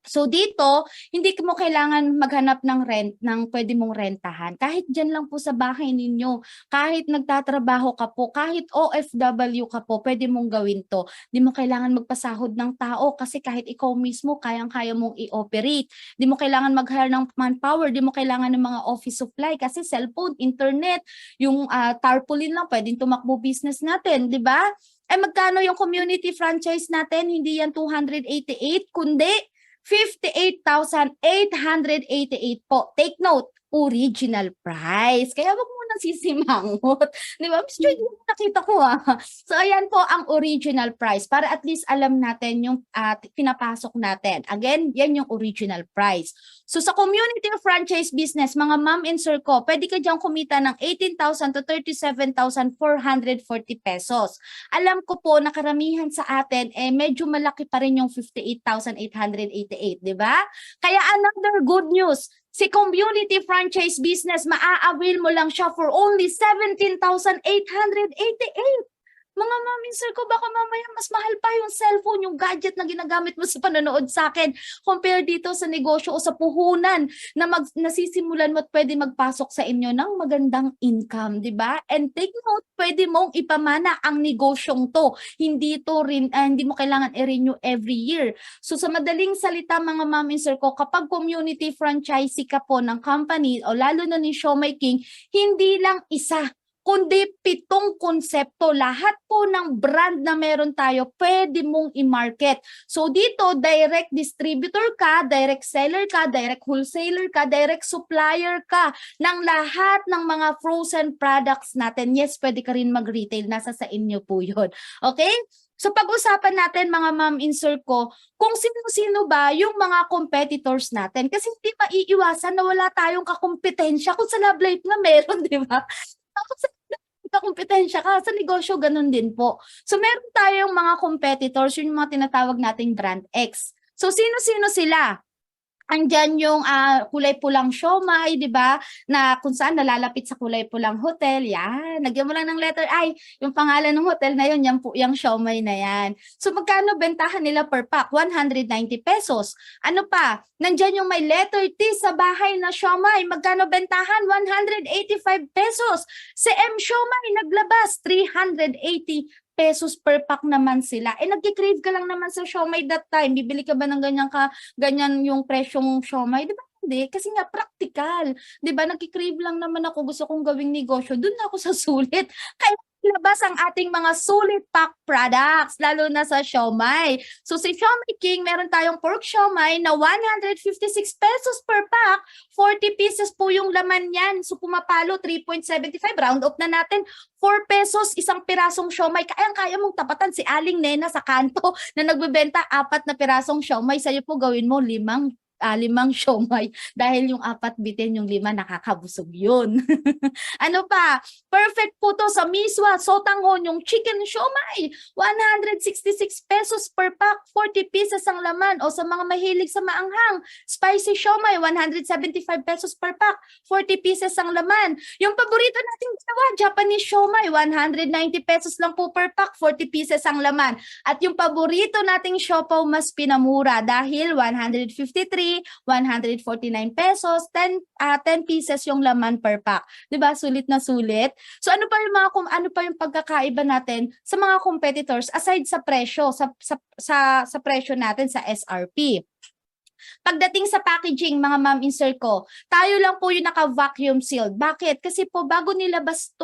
So dito, hindi mo kailangan maghanap ng rent ng pwede mong rentahan. Kahit dyan lang po sa bahay ninyo, kahit nagtatrabaho ka po, kahit OFW ka po, pwede mong gawin to. Hindi mo kailangan magpasahod ng tao kasi kahit ikaw mismo, kayang-kaya mong i-operate. Hindi mo kailangan mag-hire ng manpower, hindi mo kailangan ng mga office supply kasi cellphone, internet, yung tarpaulin lang, pwedeng tumakbo business natin, di ba? Eh magkano yung community franchise natin? Hindi yan 288, kundi 58,888 po. Take note, original price. Kaya wag mo nang sisimangot. Di ba? Mr. Yung nakita ko So ayan po ang original price para at least alam natin yung pinapasok natin. Again, yan yung original price. So sa community franchise business, mga ma'am and sir ko, pwede ka diyang kumita ng 18,000 to 37,440 pesos. Alam ko po na karamihan sa atin, medyo malaki pa rin yung 58,888, di ba? Kaya another good news, si community franchise business, maa-avail mo lang siya for only 17,888. Mga mami, sir ko, baka mamaya mas mahal pa yung cellphone, yung gadget na ginagamit mo sa panonood sa akin compare dito sa negosyo o sa puhunan na nasisimulan mo at pwede magpasok sa inyo ng magandang income, di ba? And take note, pwede mong ipamana ang negosyong to. Hindi to rin, hindi mo kailangan i-renew every year. So sa madaling salita, mga mami, sir ko, kapag community franchisee ka po ng company o lalo na ni Siomai King, hindi lang isa, kundi 7 konsepto. Lahat po ng brand na meron tayo, pwede mong i-market. So dito, direct distributor ka, direct seller ka, direct wholesaler ka, direct supplier ka ng lahat ng mga frozen products natin. Yes, pwede ka rin mag-retail. Nasa sa inyo po yun. Okay? So pag-usapan natin mga ma'am and sir ko, kung sino-sino ba yung mga competitors natin. Kasi hindi maiiwasan na wala tayong kakompetensya kung sa love life na meron, di ba? Tapos sa kompetensya ka, sa negosyo ganun din po. So meron tayong mga competitors, yun yung mga tinatawag nating brand X. So sino-sino sila? Andyan yung kulay pulang siomai, di ba? Na kung saan nalalapit sa kulay pulang hotel. Yan. Lagyan mo lang ng letter I. Yung pangalan ng hotel na yun, yan po yung siomai na yan. So magkano bentahan nila per pack? 190 pesos. Ano pa? Nandyan yung may letter T sa bahay na siomai. Magkano bentahan? 185 pesos. Si M siomai naglabas 380 pesos per pack naman sila. Nagki-crave ka lang naman sa siomai that time. Bibili ka ba ng ganyan yung presyong siomai? Di ba? Hindi. Kasi nga, practical. Di ba? Nagki-crave lang naman ako. Gusto kong gawing negosyo. Doon na ako sa sulit. Kaya labas ang ating mga sulit pack products, lalo na sa siomai. So si Siomai King, meron tayong pork siomai na 156 pesos per pack. 40 pieces po yung laman yan. So pumapalo, 3.75. Round up na natin. 4 pesos, isang pirasong siomai. Kayang-kaya mong tapatan si Aling Nena sa kanto na nagbebenta 4 na pirasong siomai. Sa'yo po gawin mo 5 siomai. Dahil yung 4 bitin, yung 5 nakakabusog yun. Ano pa? Perfect po to sa miswa, sotanghon, yung chicken siomai. 166 pesos per pack, 40 pieces ang laman. O sa mga mahilig sa maanghang, spicy siomai, 175 pesos per pack, 40 pieces ang laman. Yung paborito nating ginawa, Japanese siomai, 190 pesos lang po per pack, 40 pieces ang laman. At yung paborito nating siopaw mas pinamura dahil 153, 149 pesos, 10 pieces yung laman per pack. 'Di ba? Sulit na sulit. So ano pa yung pagkakaiba natin sa mga competitors aside sa presyo, sa presyo natin sa SRP? Pagdating sa packaging, mga ma'am and sir ko, tayo lang po yung naka-vacuum sealed. Bakit? Kasi po bago nilabas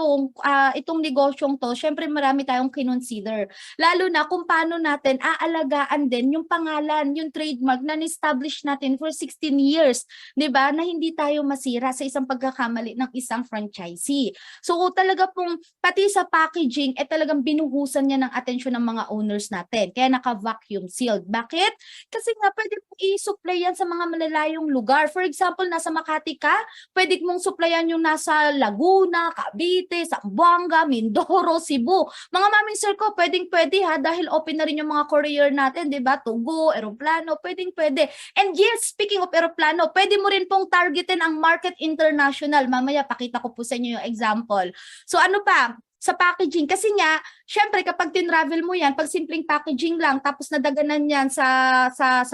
itong negosyong to, syempre marami tayong kinonsider. Lalo na kung paano natin aalagaan din yung pangalan, yung trademark na ni-establish natin for 16 years. 'Di ba? Na hindi tayo masira sa isang pagkakamali ng isang franchisee. So talaga pong pati sa packaging, talagang binuhusan niya ng atensyon ng mga owners natin. Kaya naka-vacuum sealed. Bakit? Kasi nga pwede po i-supply yan sa mga malalayong lugar. For example, nasa Makati ka, pwede mong supplyan yung nasa Laguna, Cavite, Zamboanga, Mindoro, Cebu. Mga mami sir ko, pwedeng-pwede dahil open na rin yung mga courier natin, di ba? Tugo, eroplano, pwedeng-pwede. And yes, speaking of eroplano, pwede mo rin pong targetin ang market international. Mamaya, pakita ko po sa inyo yung example. So ano pa? sa packaging. Kasi nga, syempre kapag tinravel mo yan, pag simpleng packaging lang, tapos nadaganan yan sa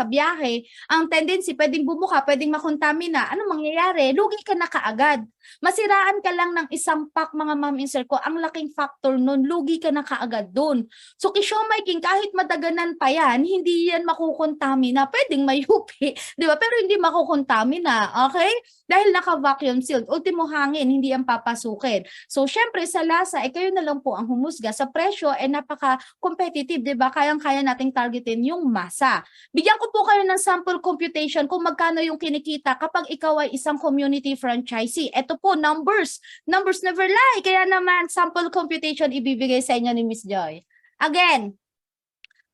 biyahe, ang tendency, pwedeng bumuka, pwedeng makontamina. Ano mangyayari? Lugi ka na kaagad. Masiraan ka lang ng isang pack, mga ma'am and sir ko, ang laking factor nun, lugi ka na kaagad dun. So, Siomai King, kahit madaganan pa yan, hindi yan makukontamina. Pwedeng mayupi, di ba? Pero hindi makukontamina, okay? Dahil naka-vacuum sealed, ultimo hangin, hindi yan papasukin. So, syempre sa lasa, kayo na lang po ang humusga. Sa presyo, napaka-competitive, di ba? Kayang-kaya nating targetin yung masa. Bigyan ko po kayo ng sample computation kung magkano yung kinikita kapag ikaw ay isang community franchisee. Ito po, numbers. Numbers never lie. Kaya naman, sample computation ibibigay sa inyo ni Miss Joy. Again,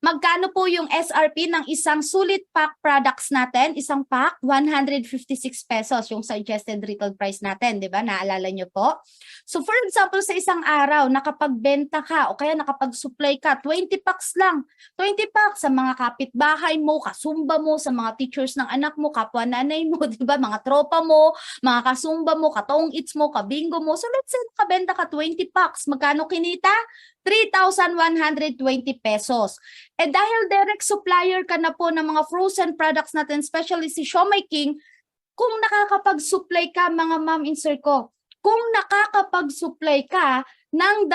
magkano po yung SRP ng isang sulit pack products natin? Isang pack, 156 pesos yung suggested retail price natin, di ba? Naalala nyo po? So for example, sa isang araw, nakapagbenta ka o kaya nakapag-supply ka, 20 packs lang. 20 packs sa mga kapitbahay mo, kasumba mo, sa mga teachers ng anak mo, kapwa nanay mo, di ba? Mga tropa mo, mga kasumba mo, katong-its mo, kabingo mo. So let's say nakabenta ka 20 packs. Magkano kinita? 3,120 pesos. Dahil direct supplier ka na po ng mga frozen products natin, especially si Siomai King, kung nakakapag-supply ka, mga ma'am and sir ko, kung nakakapag-supply ka ng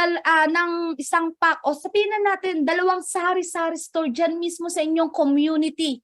isang pack o sabihin na natin dalawang sari-sari store dyan mismo sa inyong community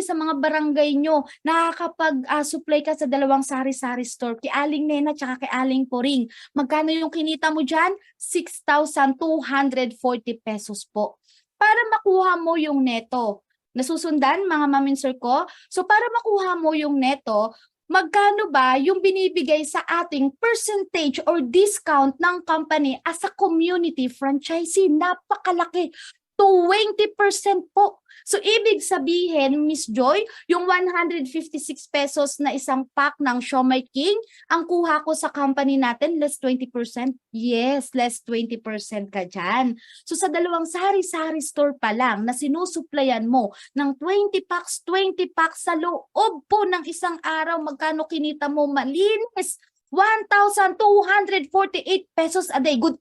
sa mga barangay nyo, nakakapag-supply ka sa dalawang sari-sari store, kay Aling Nena tsaka kay Aling Poring. Magkano yung kinita mo dyan? 6,240 pesos po. Para makuha mo yung neto. Nasusundan, mga ma'am and sir ko? So para makuha mo yung neto, magkano ba yung binibigay sa ating percentage or discount ng company as a community franchisee? Napakalaki. 20% po. So, ibig sabihin, Miss Joy, yung 156 pesos na isang pack ng Siomai King, ang kuha ko sa company natin, less 20%? Yes, less 20% ka dyan. So, sa dalawang sari-sari store pa lang na sinusuplayan mo ng 20 packs sa loob po ng isang araw, magkano kinita mo? Malinis! 1,248 pesos a day. Good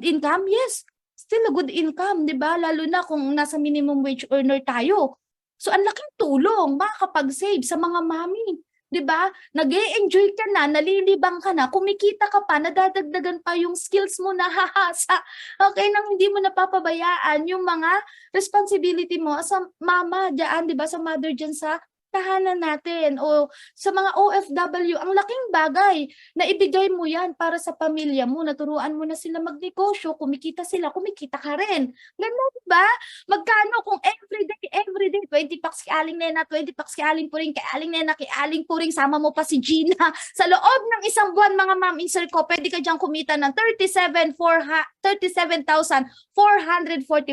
income? Yes. Still a good income, di ba? Lalo na kung nasa minimum wage earner tayo. So, ang laking tulong, makakapag-save sa mga mami. Di ba? Nag-e-enjoy ka na, nalilibang ka na, kumikita ka pa, nadadagdagan pa yung skills mo na hahasa. Okay, nang hindi mo napapabayaan yung mga responsibility mo sa mama dyan, di ba? Sa mother dyan sa tahanan natin o sa mga OFW, ang laking bagay na ibigay mo yan para sa pamilya mo, naturuan mo na sila magnegosyo, kumikita sila, kumikita ka rin. Ganun ba? Magkano kung everyday, 20 packs kay Aling Nena, 20 packs kay Aling Puring, kay Aling Nena, kay Aling Puring, sama mo pa si Gina. Sa loob ng isang buwan, mga ma'am and sir ko, pwede ka diyang kumita ng 37,440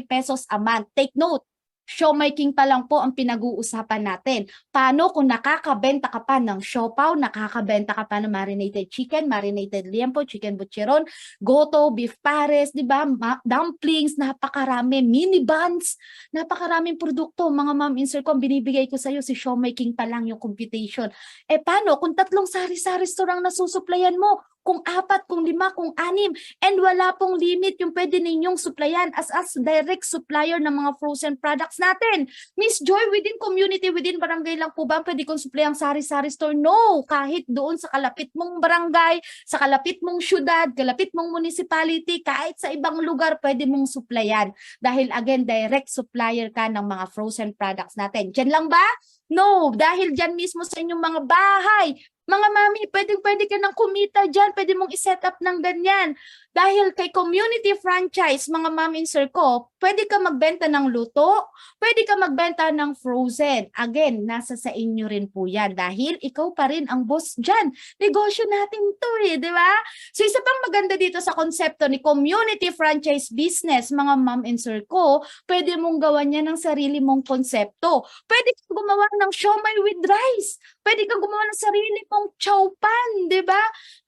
pesos a month. Take note. Siomai King pa lang po ang pinag-uusapan natin. Paano kung nakakabenta ka pa ng siopaw, nakakabenta ka pa ng marinated chicken, marinated liempo, chicken butcheron, goto, beef pares, di ba? Dumplings, napakarami, mini buns, napakaraming produkto. Mga ma'am and sir ko, binibigay ko sa iyo si Siomai King pa lang yung computation. Paano kung 3 sari-sari store ang nasusuplayan mo? Kung 4, kung 5, kung 6, and wala pong limit yung pwede ninyong supplyan as direct supplier ng mga frozen products natin. Miss Joy, within community, within barangay lang po ba pwede kong supplyang sari-sari store? No! Kahit doon sa kalapit mong barangay, sa kalapit mong syudad, kalapit mong municipality, kahit sa ibang lugar pwede mong supplyan. Dahil again, direct supplier ka ng mga frozen products natin. Diyan lang ba? No, dahil dyan mismo sa inyong mga bahay, mga mami, pwede ka nang kumita dyan, pwede mong iset up ng ganyan. Dahil kay community franchise, mga mami and sir ko, pwede ka magbenta ng luto, pwede ka magbenta ng frozen. Again, nasa sa inyo rin po yan dahil ikaw pa rin ang boss dyan. Negosyo natin to di ba? So isa pang maganda dito sa konsepto ni community franchise business, mga mom and sir ko, pwede mong gawan yan ng sarili mong konsepto. Pwede kang gumawa ng siomai with rice. Pwede kang gumawa ng sarili mong chow pan, di ba?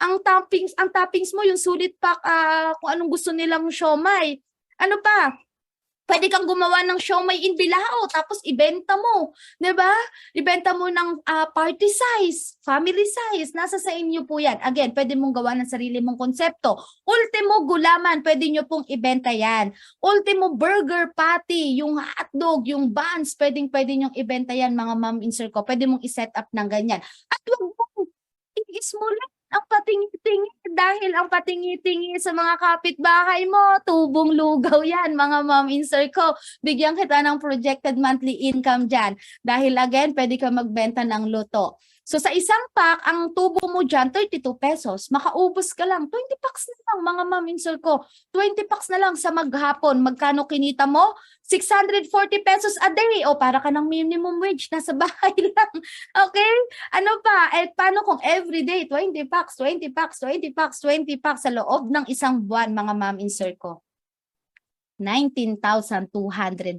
Ang toppings mo, yung sulit pack, kung anong gusto nilang siomai. Ano pa? Pwede kang gumawa ng siomai in bilao tapos ibenta mo, 'di ba? Ibenta mo ng party size, family size, nasa sa inyo po 'yan. Again, pwede mong gawa ng sarili mong konsepto. Ultimo gulaman, pwede nyo pong ibenta 'yan. Ultimo burger patty, yung hotdog, yung buns, pwedeng-pwede nyong ibenta 'yan, mga ma'am insert ko. Pwede mong i-set up ng ganyan. At wag mong iis mo lang ang patingi-tingi dahil ang patingi-tingi sa mga kapitbahay mo, tubong lugaw yan, mga mom insert ko. Bigyan kita ng projected monthly income dyan. Dahil again, pwede ka magbenta ng luto. So sa isang pack, ang tubo mo dyan, 32 pesos. Makaubos ka lang. 20 packs na lang, mga mom insert ko. 20 packs na lang sa maghapon. Magkano kinita mo? 640 pesos a day. O para ka ng minimum wage. Nasa bahay lang. Okay? Ano pa? Eh, paano kung everyday 20 packs, 20 packs, 20 packs, 20 packs sa loob ng isang buwan, mga ma'am insert ko? 19,200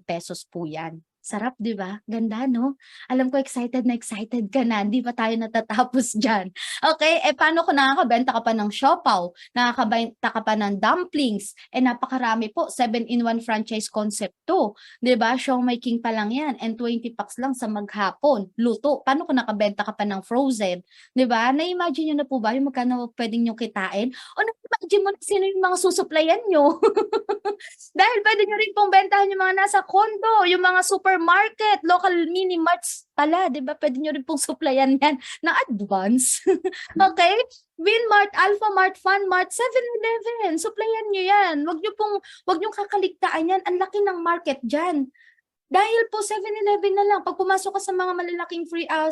pesos po yan. Sarap, di ba? Ganda, no? Alam ko excited na excited ka na. Hindi pa tayo natatapos dyan. Okay? Eh, paano kung nakakabenta ka pa ng siopaw? Nakakabenta ka pa ng dumplings? Eh, napakarami po. 7-in-1 franchise concept to. Di ba? Siomai King pa lang yan. And 20 packs lang sa maghapon. Luto. Paano kung nakabenta ka pa ng frozen? Di ba? Na-imagine nyo na po ba yung magkano pwedeng nyo kitain? O na-imagine mo na sino yung mga susuplayan nyo? Dahil pwede nyo rin pong bentahan yung mga nasa condo, yung mga supermarket, local mini-marts pala, di ba? Pwede nyo rin pong supplyan yan na advance. Okay? Winmart, Alphamart, Funmart, 7-Eleven, supplyan nyo yan. Wag nyo kakaligtaan yan. Ang laki ng market dyan. Dahil po 7-Eleven na lang, pag pumasok ka sa mga malalaking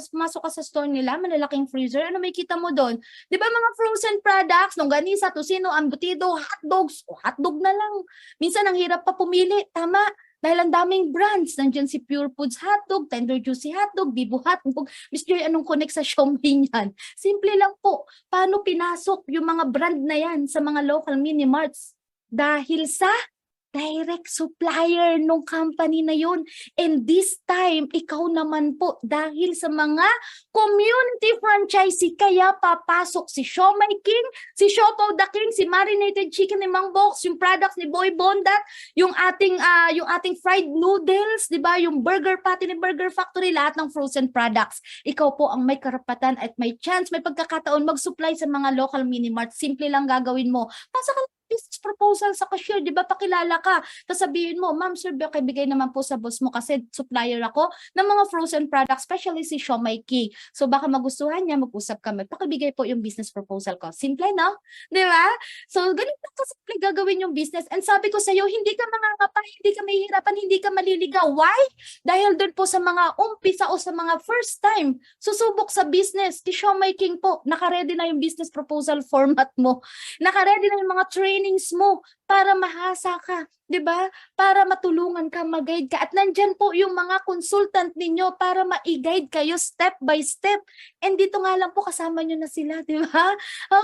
pumasok ka sa store nila, malalaking freezer, ano may kita mo doon? Di ba mga frozen products, longganisa, tocino, embutido, hotdogs, o hotdog na lang. Minsan ang hirap pa pumili, tama? Dahil ang daming brands, nandiyan si Pure Foods hotdog, Tender Juicy hotdog, Bibo hotdog. Miss Joy, anong connect sa Siomai yan? Simple lang po, paano pinasok yung mga brand na yan sa mga local mini-marts? Dahil sa direct supplier nung company na yun. And this time, ikaw naman po, dahil sa mga community franchisee, kaya papasok si Siomai King, si Siopaw the King, si Marinated Chicken ni Mang Box, yung products ni Boy Bondat, yung ating fried noodles, di ba? Yung burger patty ni Burger Factory, lahat ng frozen products. Ikaw po ang may karapatan at may chance, may pagkakataon mag-supply sa mga local mini-mart. Simple lang gagawin mo. Pasa ka business proposal sa cashier, di ba? Pakilala ka. Tapos sabihin mo, ma'am, sir, bigay naman po sa boss mo kasi supplier ako ng mga frozen products, especially si Siomai King. So baka magustuhan niya, mag-usap kami. Pakibigay po yung business proposal ko. Simple, no? Di ba? So ganun lang kasimple gagawin yung business. And sabi ko sa'yo, hindi ka mangangapa, hindi ka mahihirapan, hindi ka maliligaw. Why? Dahil doon po sa mga umpisa o sa mga first time, susubok sa business, si Siomai King po, nakaredy na yung business proposal format mo. Nakaredy na yung mga trainings mo para mahasa ka, 'di ba? Para matulungan ka, mag-guide ka. At nandyan po yung mga consultant ninyo para ma-guide kayo step by step. And dito nga lang po kasama nyo na sila, 'di ba?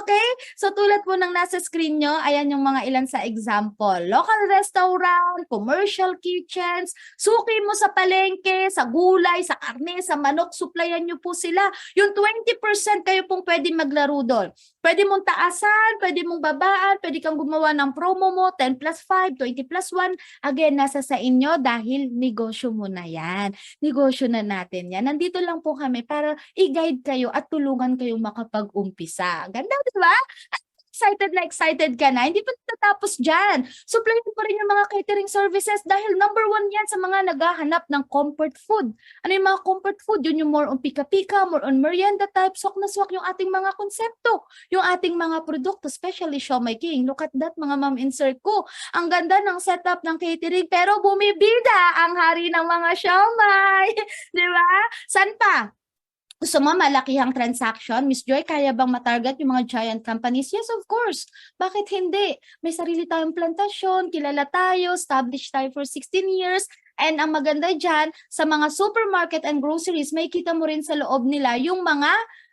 Okay? So tulad po ng nasa screen nyo, ayan yung mga ilan sa example. Local restaurant, commercial kitchens, suki mo sa palengke, sa gulay, sa karne, sa manok, supplyan nyo po sila. Yung 20% kayo pong pwede maglaro doon. Pwede mong taasan, pwede mong babaan, pwede kang gumawa ng promo mo, 10 plus 5, 20 plus 1. Again, nasa sa inyo dahil negosyo mo na yan. Negosyo na natin yan. Nandito lang po kami para i-guide kayo at tulungan kayo makapag-umpisa. Ganda, di ba? Excited ka na, hindi pa natatapos dyan. Supplyan pa rin yung mga catering services dahil number 1 yan sa mga naghahanap ng comfort food. Ano yung mga comfort food? Yun yung more on pika-pika, more on merienda type, swak na swak yung ating mga konsepto, yung ating mga produkto, especially Siomai King. Look at that, mga ma'am insert ko. Ang ganda ng setup ng catering, pero bumibida ang hari ng mga siomai. Di ba? San pa? Gusto mo malakihang transaction? Miss Joy, kaya bang matarget yung mga giant companies? Yes, of course. Bakit hindi? May sarili tayong plantasyon, kilala tayo, established tayo for 16 years. And ang maganda dyan, sa mga supermarket and groceries, may kita mo rin sa loob nila yung mga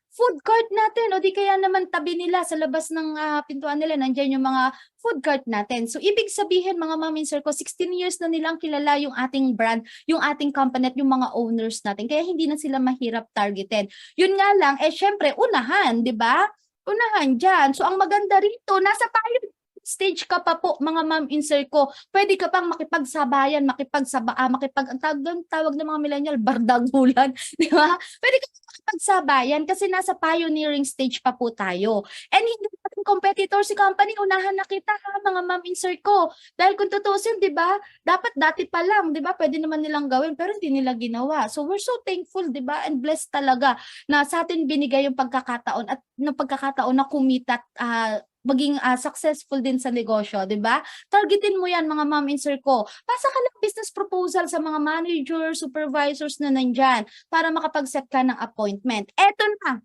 food cart natin o di kaya naman tabi nila sa labas ng pintuan nila, nandiyan yung mga food cart natin. So ibig sabihin mga ma'am insert ko, 16 years na nilang kilala yung ating brand, yung ating company at yung mga owners natin. Kaya hindi na sila mahirap targetin. Yun nga lang, syempre unahan, di ba? Unahan dyan. So ang maganda rito, nasa pilot stage stage ka pa po, mga ma'am insert ko, pwede ka pang makipagsabayan, ang tawag ng mga millennial, bardagulan, di ba? Pwede ka pang makipagsabayan kasi nasa pioneering stage pa po tayo. And hindi natin competitor si company, unahan na kita ha, mga ma'am insert ko. Dahil kung tutusin, di ba, dapat dati pa lang, di ba, pwede naman nilang gawin, pero hindi nila ginawa. So we're so thankful, di ba, and blessed talaga na sa atin binigay yung pagkakataon at ng pagkakataon na kumita at maging successful din sa negosyo, di ba? Targetin mo yan, mga ma'am insert ko. Pasa ka lang business proposal sa mga managers, supervisors na nandyan para makapag-set ka ng appointment. Eto na.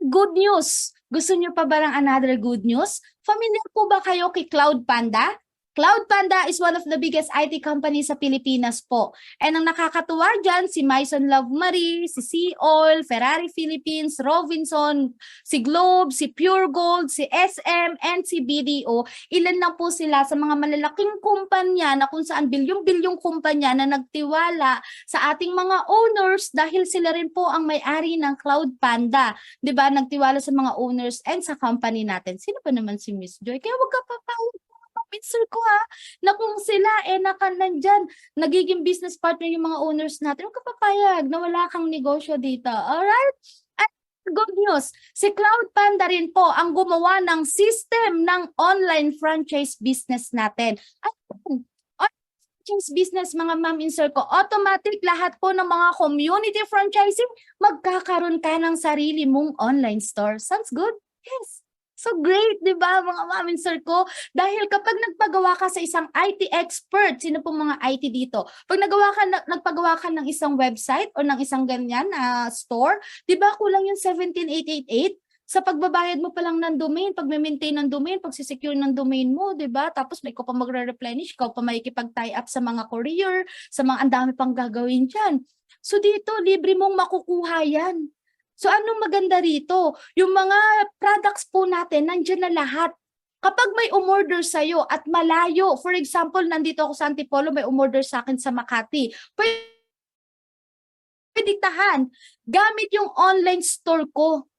Good news. Gusto niyo pa ba ng another good news? Familiar po ba kayo kay Cloud Panda? Cloud Panda is one of the biggest IT companies sa Pilipinas po. And ang nakakatuwa dyan, si Maison Love Marie, si Sea-Oil, Ferrari Philippines, Robinson, si Globe, si Pure Gold, si SM, and si BDO. Ilan lang po sila sa mga malalaking kumpanya na kung saan bilyong-bilyong kumpanya na nagtiwala sa ating mga owners dahil sila rin po ang may-ari ng Cloud Panda. 'Di ba? Nagtiwala sa mga owners and sa company natin. Sino pa naman si Miss Joy? Kaya wag ka papawag picture ko ha, na kung sila nandyan, nagiging business partner yung mga owners natin, huwag ka papayag na wala kang negosyo dito. Alright? At good news, si Cloud Panda rin po ang gumawa ng system ng online franchise business natin. At franchise business, mga ma'am insert ko, automatic lahat po ng mga community franchising, magkakaroon ka ng sarili mong online store. Sounds good? Yes. So great, di ba, mga ma'am insert ko? Dahil kapag nagpagawa ka sa isang IT expert, sino pong mga IT dito? Pag nagpagawa ka ng isang website o ng isang ganyan store, di ba kulang yung 17888? Sa pagbabayad mo pa lang ng domain, pag-maintain ng domain, pag-secure ng domain mo, di ba? Tapos may ikaw pa magre-replenish, ikaw pa makikipag-tie up sa mga courier, sa mga ang dami pang gagawin dyan. So dito, libre mong makukuha yan. So anong maganda rito? Yung mga products po natin, nandiyan na lahat. Kapag may umorder sa'yo at malayo, for example, nandito ako sa Antipolo, may umorder sa akin sa Makati, pwede tahan gamit yung online store ko.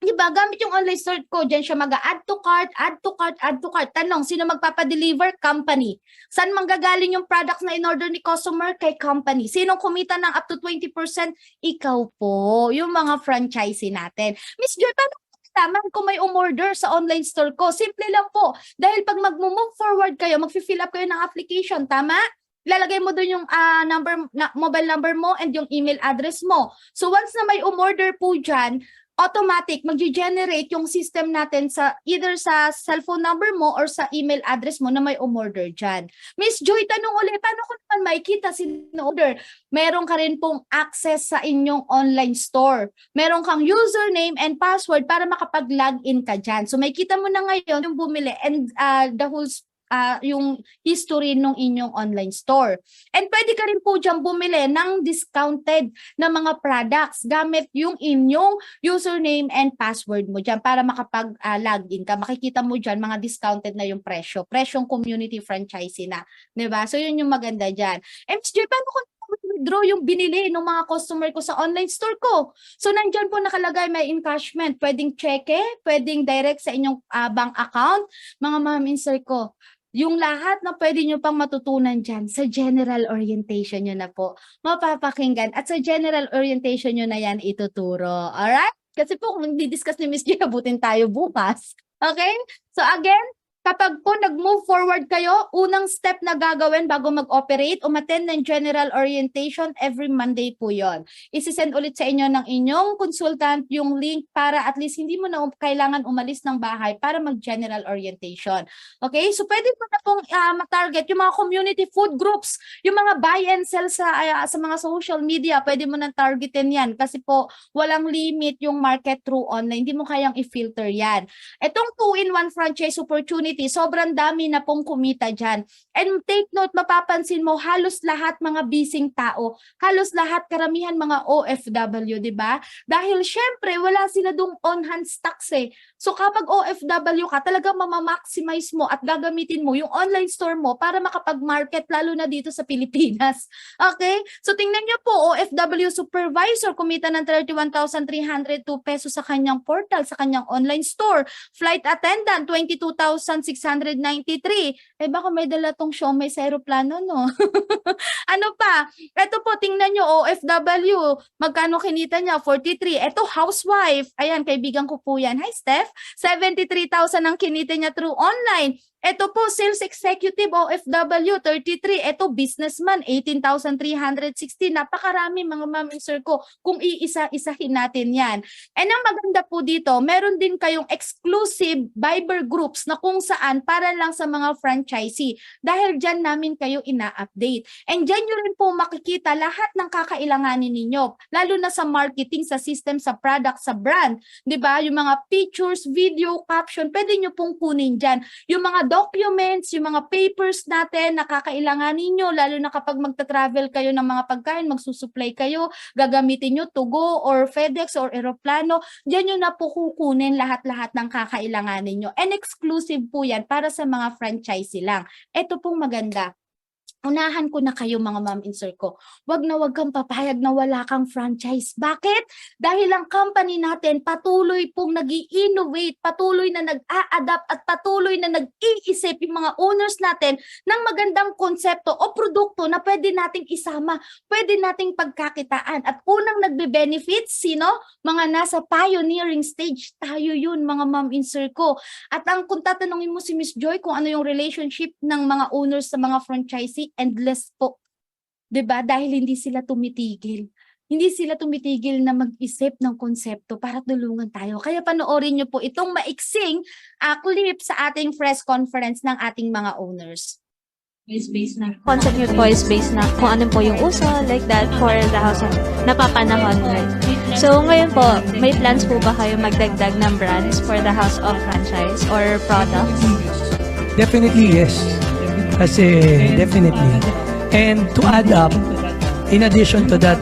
Diba, gamit yung online store ko, dyan siya mag-add to cart, add to cart, add to cart. Tanong, sino magpapadeliver? Company. Saan manggagaling yung products na in-order ni customer? Kay company. Sinong kumita ng up to 20%? Ikaw po, yung mga franchisee natin. Miss Joy, paano tama kung may umorder sa online store ko? Simple lang po. Dahil pag mag-move forward kayo, mag-fill up kayo ng application, tama? Ilalagay mo doon yung mobile number mo and yung email address mo. So once na may umorder po dyan, automatic, mag-generate yung system natin sa either sa cellphone number mo or sa email address mo na may umorder dyan. Miss Joy, tanong ulit, paano ko naman makikita sino-order? Meron ka rin pong access sa inyong online store. Meron kang username and password para makapag-login ka dyan. So makikita mo na ngayon yung bumili and the whole yung history ng inyong online store. And pwede ka rin po dyan bumili ng discounted na mga products gamit yung inyong username and password mo dyan para makapag-login ka. Makikita mo dyan mga discounted na yung presyo. Presyong community franchisee na. Diba? So yun yung maganda dyan. MJ, paano kung withdraw yung binili ng mga customer ko sa online store ko? So nandyan po nakalagay may encashment. Pwedeng cheque, pwedeng direct sa inyong bank account. Mga ma'am insert ko. Yung lahat na pwede nyo pang matutunan dyan sa general orientation nyo na po mapapakinggan at sa general orientation nyo na yan ituturo. Alright? Kasi po kung di-discuss ni Miss J, abutin tayo bukas. Okay? So again, kapag po nag-move forward kayo, unang step na gagawin bago mag-operate, umattend ng general orientation every Monday po yon. Isisend ulit sa inyo ng inyong consultant yung link para at least hindi mo na kailangan umalis ng bahay para mag-general orientation. Okay? So pwede po na pong matarget yung mga community food groups, yung mga buy and sell sa mga social media, pwede mo nang targetin yan kasi po walang limit yung market through online. Hindi mo kayang i-filter yan. Itong 2-in-1 franchise opportunity opportunity. Sobrang dami na pong kumita dyan. And take note, mapapansin mo, halos lahat mga bising tao, halos lahat karamihan mga OFW, di ba? Dahil syempre, wala sila dong on-hand stocks eh. So kapag OFW ka, talagang mamamaximize mo at gagamitin mo yung online store mo para makapag-market lalo na dito sa Pilipinas. Okay? So tingnan niyo po, OFW supervisor kumita ng 31,302 pesos sa kanyang portal, sa kanyang online store. Flight attendant, 22,693. Baka may dala tong Siomai sa aeroplano, no? Ano pa? Ito po, tingnan nyo, OFW. Magkano kinita niya? 43. Ito, housewife. Ayan, kaibigan ko po yan. Hi, Steph. 73,000 ang kinita niya through online. Ito po, sales executive OFW, 33. Ito, businessman, 18,360. Napakarami mga ma'am and sir ko kung iisa-isahin natin yan. And ang maganda po dito, meron din kayong exclusive Viber groups na kung saan para lang sa mga franchisee. Dahil dyan namin kayo ina-update. And dyan nyo rin po makikita lahat ng kakailanganin ninyo. Lalo na sa marketing, sa system, sa product, sa brand. 'Di ba? Yung mga pictures, video, caption, pwede nyo pong kunin dyan. Yung mga documents, yung mga papers natin na kakailanganin nyo, lalo na kapag magta-travel kayo ng mga pagkain, magsusupply kayo, gagamitin nyo to go or FedEx or eroplano, dyan nyo na po kukunin lahat-lahat ng kakailanganin nyo. And exclusive po yan para sa mga franchisee lang. Ito pong maganda. Unahan ko na kayo mga ma'am and sir ko. Wag kang papayag na wala kang franchise. Bakit? Dahil ang company natin patuloy pong nag-i-innovate, patuloy na nag-a-adapt at patuloy na nag-iisip yung mga owners natin ng magandang konsepto o produkto na pwede nating isama, pwede nating pagkakitaan. At unang nagbe-benefit, sino? Mga nasa pioneering stage. Tayo yun mga ma'am and sir ko. At kung tatanungin mo si Miss Joy kung ano yung relationship ng mga owners sa mga franchisee, endless po. 'Di ba? Dahil hindi sila tumitigil. Hindi sila tumitigil na mag-isip ng konsepto para tulungan tayo. Kaya panoorin niyo po itong maiksing clip sa ating press conference ng ating mga owners. Concept nyo po is based na kung ano po yung uso, like that, for the house of napapanahon. Right? So, ngayon po, may plans po ba kayo magdagdag ng brands for the house of franchise or products? Definitely yes. Kasi definitely. And to add up, in addition to that,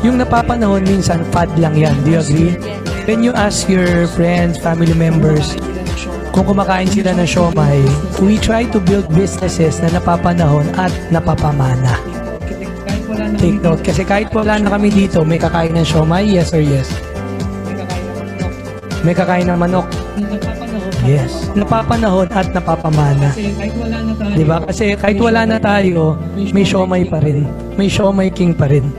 yung napapanahon minsan fad lang yan. Do you agree? When you ask your friends, family members, kung kumakain sila ng siomai, we try to build businesses na napapanahon at napapamana. Take note. Kasi kahit wala na kami dito, may kakain ng siomai, yes or yes? May kakain ng manok. Yes. Napapanahon at napapamana. Diba? Kasi kahit wala na tayo, may siomai pa rin. May siomai king pa rin.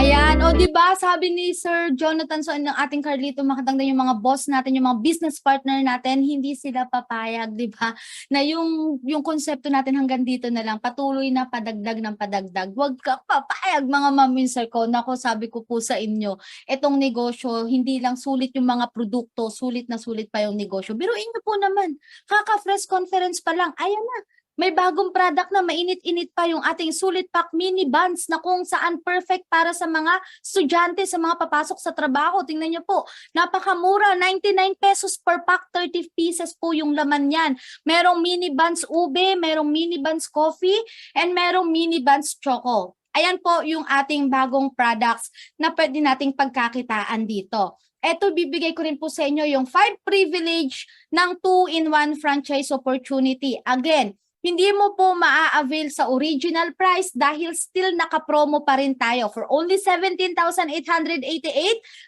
Ayan, o di ba sabi ni Sir Jonathan so ng ating Carlito Makatangdan, yung mga boss natin, yung mga business partner natin, hindi sila papayag, di ba? Na yung konsepto natin hanggang dito na lang, patuloy na padagdag ng padagdag. Huwag ka papayag mga maminser ko. Nako, sabi ko po sa inyo, itong negosyo, hindi lang sulit yung mga produkto, sulit na sulit pa yung negosyo. Biruin niyo po naman, kaka-press conference pa lang, ayan na. May bagong product na mainit-init pa yung ating Sulit Pack Mini Buns na kung saan perfect para sa mga estudyante, sa mga papasok sa trabaho. Tingnan niyo po, napakamura, 99 pesos per pack, 30 pieces po yung laman yan. Merong Mini Buns Ube, merong Mini Buns Coffee, and merong Mini Buns Choco. Ayan po yung ating bagong products na pwede nating pagkakitaan dito. Eto, bibigay ko rin po sa inyo yung 5 privilege ng 2-in-1 franchise opportunity. Again, hindi mo po maa-avail sa original price dahil still naka-promo pa rin tayo. For only 17,888,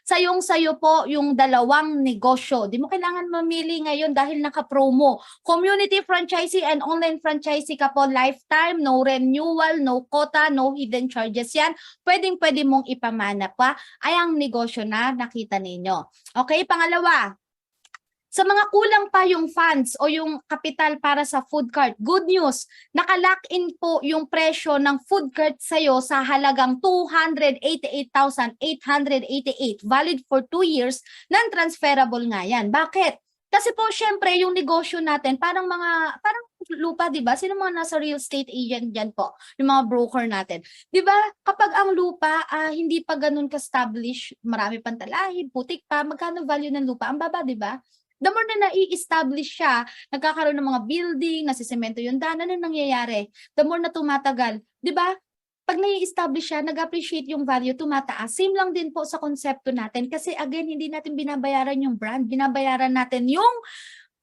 sayong-sayo po yung dalawang negosyo. Di mo kailangan mamili ngayon dahil naka-promo. Community franchisee and online franchisee ka po, lifetime, no renewal, no quota, no hidden charges yan. Pwedeng-pwede mong ipamana pa ay ang negosyo na nakita ninyo. Okay, pangalawa. Sa mga kulang pa yung funds o yung kapital para sa food cart, good news, naka-lock in po yung presyo ng food cart sa'yo sa halagang 288,888, valid for 2 years, non-transferable nga yan. Bakit? Kasi po syempre yung negosyo natin, parang lupa, di ba? Sino mga nasa real estate agent dyan po? Yung mga broker natin. Di ba? Kapag ang lupa hindi pa ganun ka-establish, marami pang talahib, putik pa, magkano value ng lupa? Ang baba, di ba? The more na nai-establish siya, nagkakaroon ng mga building, nasisemento yung daan, ano nangyayari? The more na tumatagal, di ba? Pag nai-establish siya, nag-appreciate yung value, tumataas. Same lang din po sa konsepto natin. Kasi again, hindi natin binabayaran yung brand, binabayaran natin yung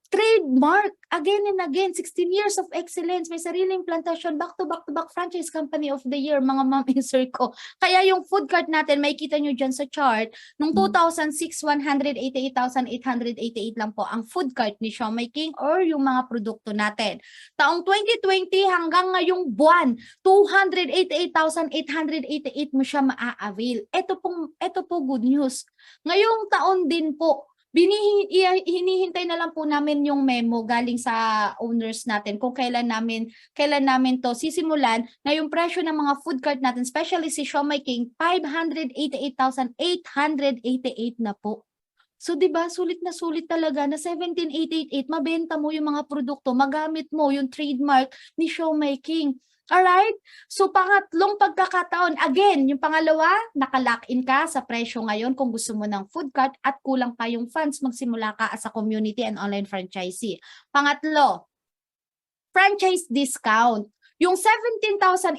trademark. Again and again, 16 years of excellence, may sariling plantasyon, back-to-back franchise company of the year, mga ma'am and sir ko. Kaya yung food cart natin, makikita nyo dyan sa chart, nung 2006, 188,888 lang po ang food cart ni Siomai King or yung mga produkto natin. Taong 2020 hanggang ngayong buwan, 288,888 mo siya maa-avail. Ito po good news. Ngayong taon din po, hinihintay na lang po namin yung memo galing sa owners natin kung kailan namin to sisimulan na yung presyo ng mga food cart natin, especially si Siomai King, 588,888 na po. So 'di ba, sulit na sulit talaga na 17,888 mabenta mo yung mga produkto, magamit mo yung trademark ni Siomai King. Alright? So pangatlong pagkakataon, again, yung pangalawa, naka-lock-in ka sa presyo ngayon kung gusto mo ng food cart at kulang pa yung funds, magsimula ka as a community and online franchisee. Pangatlo, franchise discount. Yung 17,888,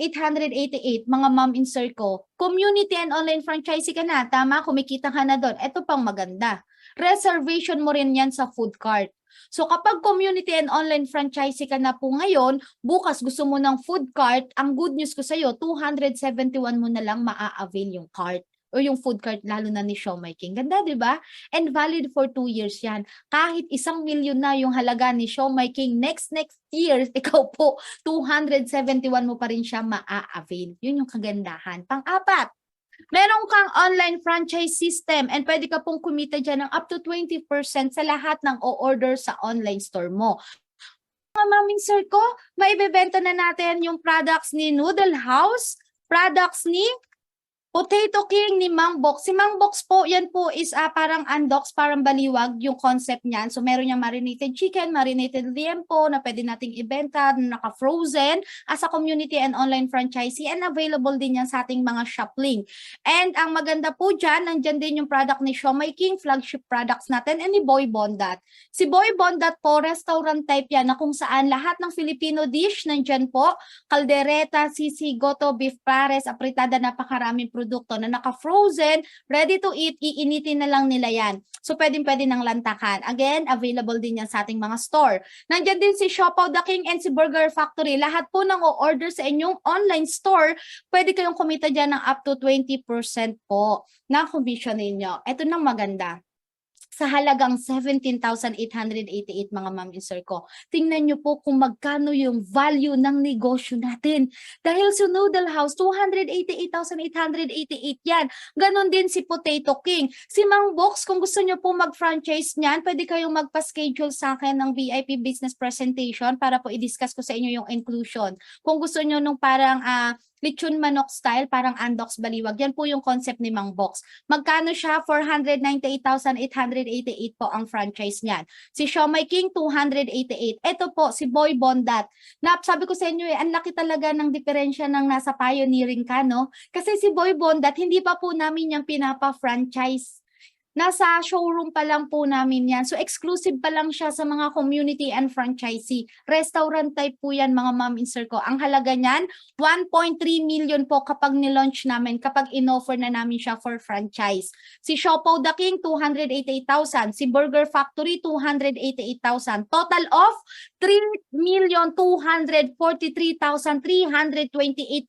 mga mom in circle, community and online franchisee ka na, tama, kumikita ka na doon. Ito pang maganda. Reservation mo rin yan sa food cart. So kapag community and online franchisee ka na po ngayon, bukas gusto mo ng food cart, ang good news ko sa'yo, 271 mo na lang maa-avail yung cart o yung food cart, lalo na ni Siomai King. Ganda, di ba? And valid for 2 years yan. Kahit 1 milyon na yung halaga ni Siomai King, next year, ikaw po, 271 mo pa rin siya maa-avail. Yun yung kagandahan. Pang-apat, meron kang online franchise system and pwede ka pong kumita dyan ng up to 20% sa lahat ng o-order sa online store mo. Mga maming sir ko, maibebenta na natin yung products ni Noodle House, products ni Potato King, ni Mang Box. Si Mang Box po, yan po is parang undox, parang baliwag yung concept niyan. So meron niyang marinated chicken, marinated liempo na pwede nating ibenta, naka-frozen as a community and online franchisee, and available din yan sa ating mga shop link. And ang maganda po dyan, nandyan din yung product ni Siomai King, flagship products natin, and ni Boy Bondat. Si Boy Bondat po, restaurant type yan na kung saan lahat ng Filipino dish nandyan po, kaldereta, sisi, goto, beef pares, apritada, napakaraming produkto na naka-frozen, ready to eat, iinitin na lang nila yan. So pwede ng lantakan. Again, available din yan sa ating mga store. Nandiyan din si Siopaw the King and si Burger Factory. Lahat po ng o-order sa inyong online store, pwede kayong kumita dyan ng up to 20% po na commission ninyo. Ito nang maganda. Sa halagang 17,888 mga ma'am and sir ko. Tingnan nyo po kung magkano yung value ng negosyo natin. Dahil sa Noodle House, 288,888 yan. Ganon din si Potato King. Si Mang Box, kung gusto nyo po mag-franchise niyan, pwede kayong magpa-schedule sa akin ng VIP business presentation para po i-discuss ko sa inyo yung inclusion. Kung gusto nyo nung parang lechon manok style, parang undox baliwag. Yan po yung concept ni Mang Box. Magkano siya? 498,888 po ang franchise niyan. Si Siomai King, 288. Ito po, si Boy Bondat. Sabi ko sa inyo, ang laki talaga ng diferensya ng nasa pioneering ka, no? Kasi si Boy Bondat, hindi pa po namin yung pinapa-franchise. Nasa showroom pa lang po namin yan. So exclusive pa lang siya sa mga community and franchisee. Restaurant type po yan mga ma'am and sir ko. Ang halaga niyan, 1.3 million po kapag nilaunch namin, kapag in-offer na namin siya for franchise. Si Siopaw the King, 288,000. Si Burger Factory, 288,000. Total of 3,243,328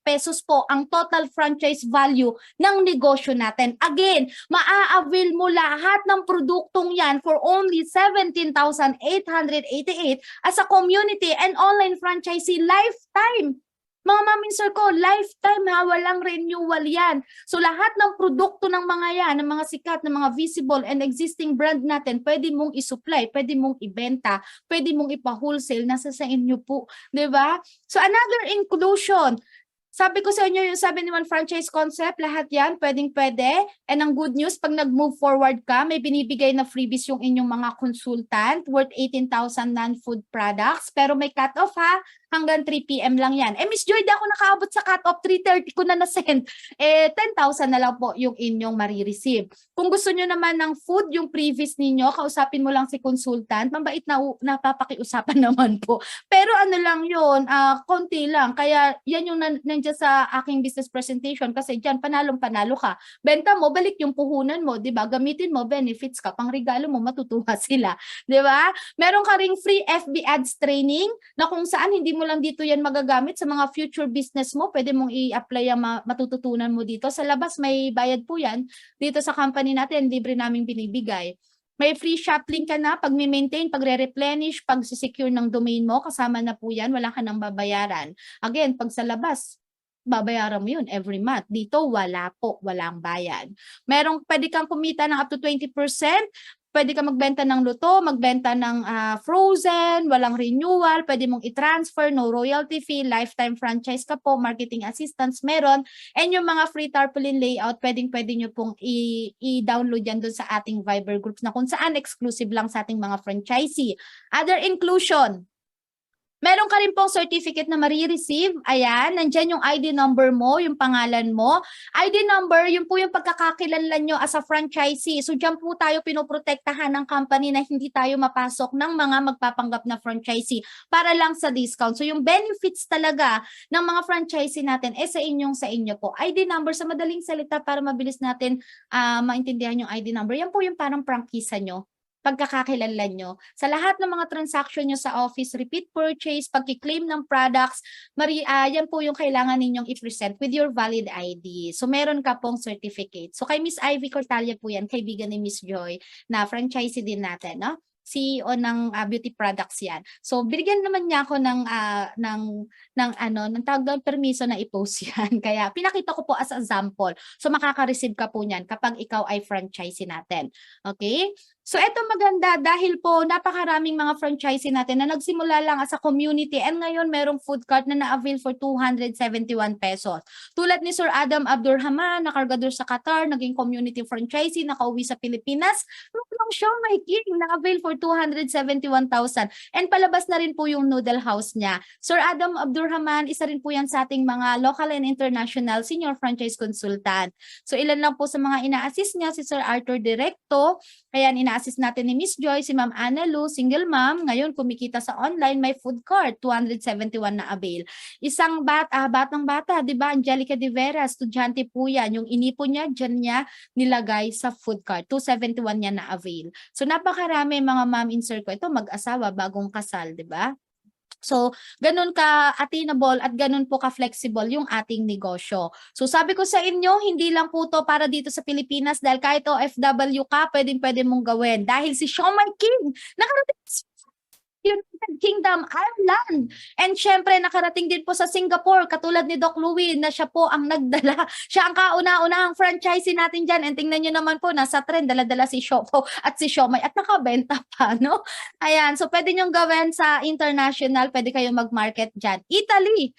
pesos po ang total franchise value ng negosyo natin. Again, maa-avail mo lahat ng produktong yan for only 17,888 as a community and online franchisee lifetime. Mga mamin sir ko, lifetime ha, walang renewal yan. So lahat ng produkto ng mga yan, ng mga sikat, ng mga visible and existing brand natin, pwede mong isupply, pwede mong ibenta, pwede mong ipa-wholesale, nasa sa inyo po. Diba? So another inclusion, Sabi ko sa inyo yung 7-in-1 franchise concept, lahat yan, pwedeng-pwede. And ang good news, pag nag-move forward ka, may binibigay na freebies yung inyong mga consultant worth 18,000 non-food products. Pero may cut-off ha, hanggang 3 p.m. lang yan. Miss Joy, di ako nakaabot sa cut-off, 3:30 ko na na-send. 10,000 na lang po yung inyong marireceive. Kung gusto nyo naman ng food, yung previous ninyo, kausapin mo lang si consultant, mabait na napapakiusapan naman po. Pero ano lang yun, konti lang. Kaya yan yung nandiyan sa aking business presentation kasi dyan panalong-panalo ka. Benta mo, balik yung puhunan mo, 'di ba? Gamitin mo, benefits ka, pang regalo mo, matutuwa sila, 'di ba? Meron ka ring free FB ads training na kung saan hindi mo lang dito yan magagamit sa mga future business mo, pwede mong i-apply ang matututunan mo dito. Sa labas may bayad po yan. Dito sa company natin, libre naming binibigay. May free shop link ka na pag maintain, pag re-replenish, pag secure ng domain mo, kasama na po yan, wala ka nang babayaran. Again, pag sa labas, babayaran mo yun every month. Dito, wala po, walang bayad. Pwede kang kumita ng up to 20%, pwede ka magbenta ng luto, magbenta ng frozen, walang renewal, pwede mong i-transfer, no royalty fee, lifetime franchise ka po, marketing assistance meron, and yung mga free tarpaulin layout, pwede nyo pong i-download yan dun sa ating Viber groups na kung saan exclusive lang sa ating mga franchisee. Other inclusion. Meron ka rin pong certificate na marireceive. Ayan, nandyan yung ID number mo, yung pangalan mo. ID number, yun po yung pagkakakilanlan nyo as a franchisee. So dyan po tayo pinoprotektahan ng company na hindi tayo mapasok ng mga magpapanggap na franchisee para lang sa discount. So yung benefits talaga ng mga franchisee natin sa inyo po. ID number sa madaling salita para mabilis natin maintindihan yung ID number. Yan po yung parang prangkisa nyo, pagkakakilanlan nyo. Sa lahat ng mga transaction nyo sa office, repeat purchase, pagki-claim ng products, yan po yung kailangan ninyong i-present with your valid ID. So meron ka pong certificate. So kay Miss Ivy Cortalia po yan, kaibigan ni Miss Joy, na franchisee din natin, no? CEO ng beauty products yan. So binigyan naman niya ako ng tawag doon, permiso na i-post yan. Kaya pinakita ko po as example. So makaka-receive ka po niyan kapag ikaw ay franchisee natin. Okay? So eto maganda dahil po napakaraming mga franchisee natin na nagsimula lang as a community and ngayon merong food cart na na-avail for 271 pesos. Tulad ni Sir Adam Abdurrahman, nakargador sa Qatar, naging community franchisee, nakauwi sa Pilipinas. Long show, my king, na-avail for 271,000. And palabas na rin po yung noodle house niya. Sir Adam Abdurrahman, isa rin po yan sa ating mga local and international senior franchise consultant. So ilan lang po sa mga ina-assist niya, si Sir Arthur Directo, ayan, ina-assist natin ni Miss Joy, si Ma'am Ana Lu, single mom, ngayon kumikita sa online, may food cart, 271 na avail. Isang batang bata, di ba, Angelica De Vera, estudyante po yan, yung inipon niya, dyan niya nilagay sa food cart, 271 niya na avail. So napakarami mga mom insert ko, ito mag-asawa, bagong kasal, di ba? So, ganun ka-attainable at ganun po ka-flexible yung ating negosyo. So, sabi ko sa inyo, hindi lang po to para dito sa Pilipinas dahil kahit OFW ka, pwede mong gawin. Dahil si Shomai King, nakarating sa United Kingdom, Ireland. And syempre, nakarating din po sa Singapore, katulad ni Doc Louie, na siya po ang nagdala. Siya ang kauna-unahang franchisee natin dyan. And tingnan nyo naman po, nasa trend, dala-dala si Shopo at si Shomai at nakabenta pa, no? Ayan, so pwede nyong gawin sa international, pwede kayong mag-market dyan. Italy,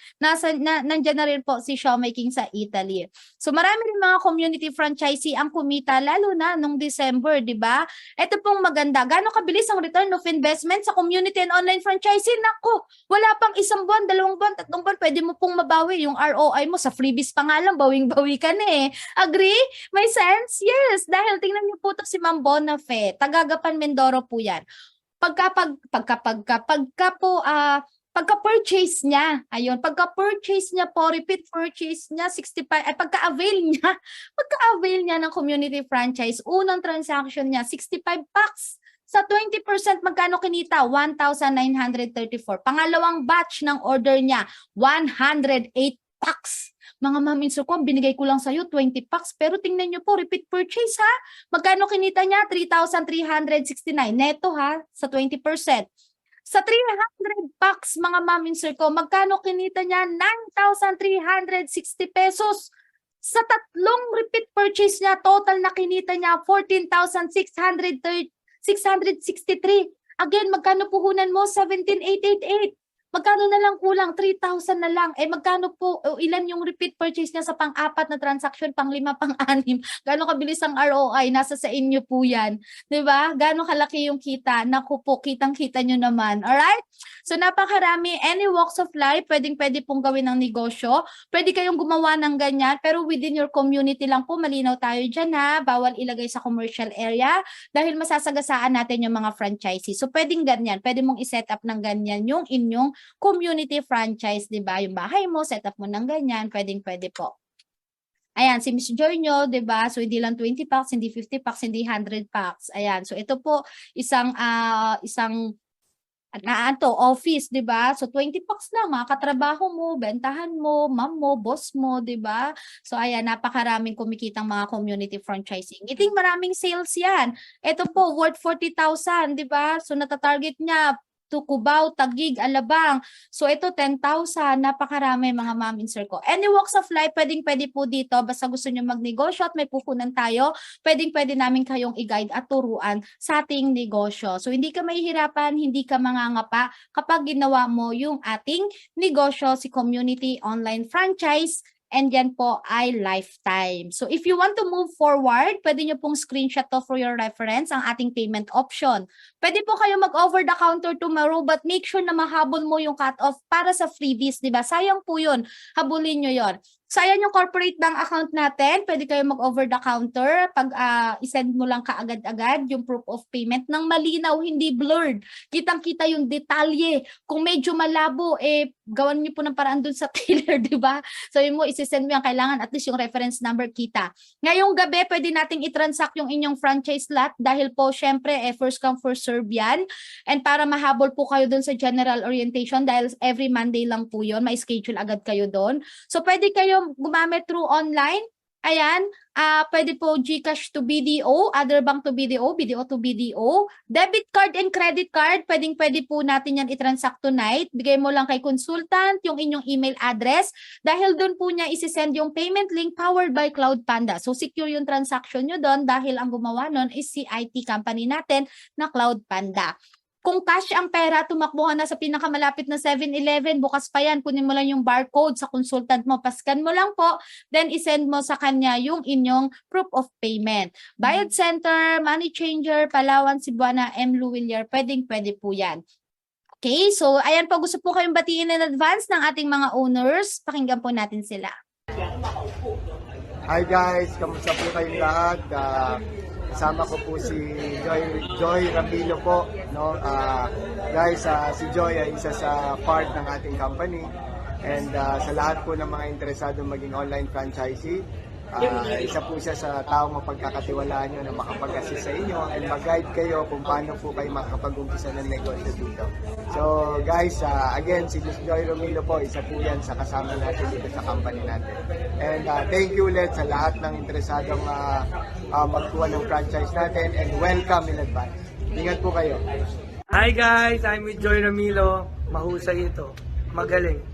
nandyan na rin po si Shomai King sa Italy. So marami rin mga community franchisee ang kumita, lalo na nung December, di ba? Ito pong maganda. Gano'ng kabilis ang return of investment sa community and online franchising? Nako, wala pang 1 buwan, 2 buwan, 3 buwan, pwede mo pong mabawi yung ROI mo. Sa freebies pa nga lang, bawing-bawi ka na eh. Agree? May sense? Yes, dahil tingnan niyo po to si Ma'am Bonafe, Tagagapan Mindoro po yan. Pagka-purchase niya, ayun, pagka-purchase niya po, repeat purchase niya, 65, pagka-avail niya ng community franchise, unang transaction niya, 65 packs. Sa 20%, magkano kinita? 1,934. Pangalawang batch ng order niya, 108 packs. Mga maminso ko, binigay ko lang sa'yo 20 packs. Pero tingnan nyo po, repeat purchase ha. Magkano kinita niya? 3,369. Neto ha, sa 20%. Sa 300 packs, mga maminso ko, magkano kinita niya? 9,360 pesos. Sa 3 repeat purchase niya, total na kinita niya, 14,663. Again, magkano puhunan mo? 17,888. magkano na lang kulang? 3,000 na lang. Eh magkano po, o ilan yung repeat purchase niya sa pang-4 na transaction, pang-5, pang-6? Gaano kabilis ang ROI? Nasa sa inyo po yan. 'Di ba? Gaano kalaki yung kita? Naku po, kitang-kita nyo naman. Alright? So napakarami. Any walks of life, pwedeng-pwede pong gawin ng negosyo. Pwede kayong gumawa ng ganyan, pero within your community lang po. Malinaw tayo dyan ha. Bawal ilagay sa commercial area dahil masasagasaan natin yung mga franchisees. So pwedeng ganyan. Pwede mong iset up ng ganyan yung inyong community franchise, 'di ba? Yung bahay mo, set up mo ng ganyan, pwedeng-pwede po. Ayan, si Miss Joy nyo, 'di ba? So hindi lang 20 packs, hindi 50 packs, hindi 100 packs. Ayan, so ito po isang office, 'di ba? So 20 packs lang, mga katrabaho mo, bentahan mo, ma'am mo, boss mo, 'di ba? So ayan, napakaraming kumikitang mga community franchising. Iting maraming sales 'yan. Ito po worth 40,000, 'di ba? So nata-target niya to Cubao, Taguig, Alabang. So ito 10,000, napakarami mga ma'am in sir ko. Any walks of life, pwedeng-pwede po dito. Basta gusto niyo magnegosyo at may puhunan tayo, pwedeng-pwede namin kayong i-guide at turuan sa ating negosyo. So hindi ka mahihirapan, hindi ka mangangapa kapag ginawa mo yung ating negosyo, si community online franchise. And yan po ay lifetime. So if you want to move forward, pwede nyo pong screenshot to for your reference ang ating payment option. Pwede po kayo mag-over the counter tomorrow, but make sure na mahabol mo yung cut-off para sa freebies, di ba? Sayang po yun. Habulin nyo yon. So ayan yung corporate bank account natin. Pwede kayo mag-over the counter. Pag isend mo lang kaagad-agad yung proof of payment ng malinaw, hindi blurred. Kitang-kita yung detalye. Kung medyo malabo, gawan niyo po ng paraan dun sa tailor, di ba? So yun mo, isisend mo yan. Kailangan at least yung reference number kita. Ngayong gabi, pwede nating i-transact yung inyong franchise lot dahil po, syempre, first come, first serve yan. And para mahabol po kayo dun sa general orientation dahil every Monday lang po yun, may schedule agad kayo dun. So pwede kayo gumamit through online. Ayan, pwede po GCash to BDO, other bank to BDO, BDO to BDO. Debit card and credit card, pwede po natin yan i-transact tonight. Bigay mo lang kay consultant yung inyong email address dahil doon po niya isi-send yung payment link powered by Cloud Panda. So secure yung transaction nyo doon dahil ang gumawa nun is si IT company natin na Cloud Panda. Kung cash ang pera, tumakbo ka na sa pinakamalapit na 7-Eleven, bukas pa yan, kunin mo lang yung barcode sa consultant mo, pascan mo lang po, then isend mo sa kanya yung inyong proof of payment. Bayad Center, Money Changer, Palawan, Cebuana, M. Luwilier, pwede po yan. Okay, so ayan po, gusto po kayong batiin in advance ng ating mga owners. Pakinggan po natin sila. Hi guys, kamusta po kayong lahat? Kasama ko po si Joy Ramilo po, no? Guys, si Joy ay isa sa part ng ating company, and sa lahat po ng mga interesado maging online franchisee, isa po siya sa taong mapagkakatiwalaan nyo na makapag-assist sa inyo and mag-guide kayo kung paano po kayo makapag-umpisa ng negosyo dito. So guys, again, si Joy Ramilo po, isa po yan sa kasama natin dito sa company natin. And thank you ulit sa lahat ng interesadong magkuha ng franchise natin, and welcome in advance. Ingat po kayo. Hi guys, I'm with Joy Ramilo. Mahusay ito. Magaling.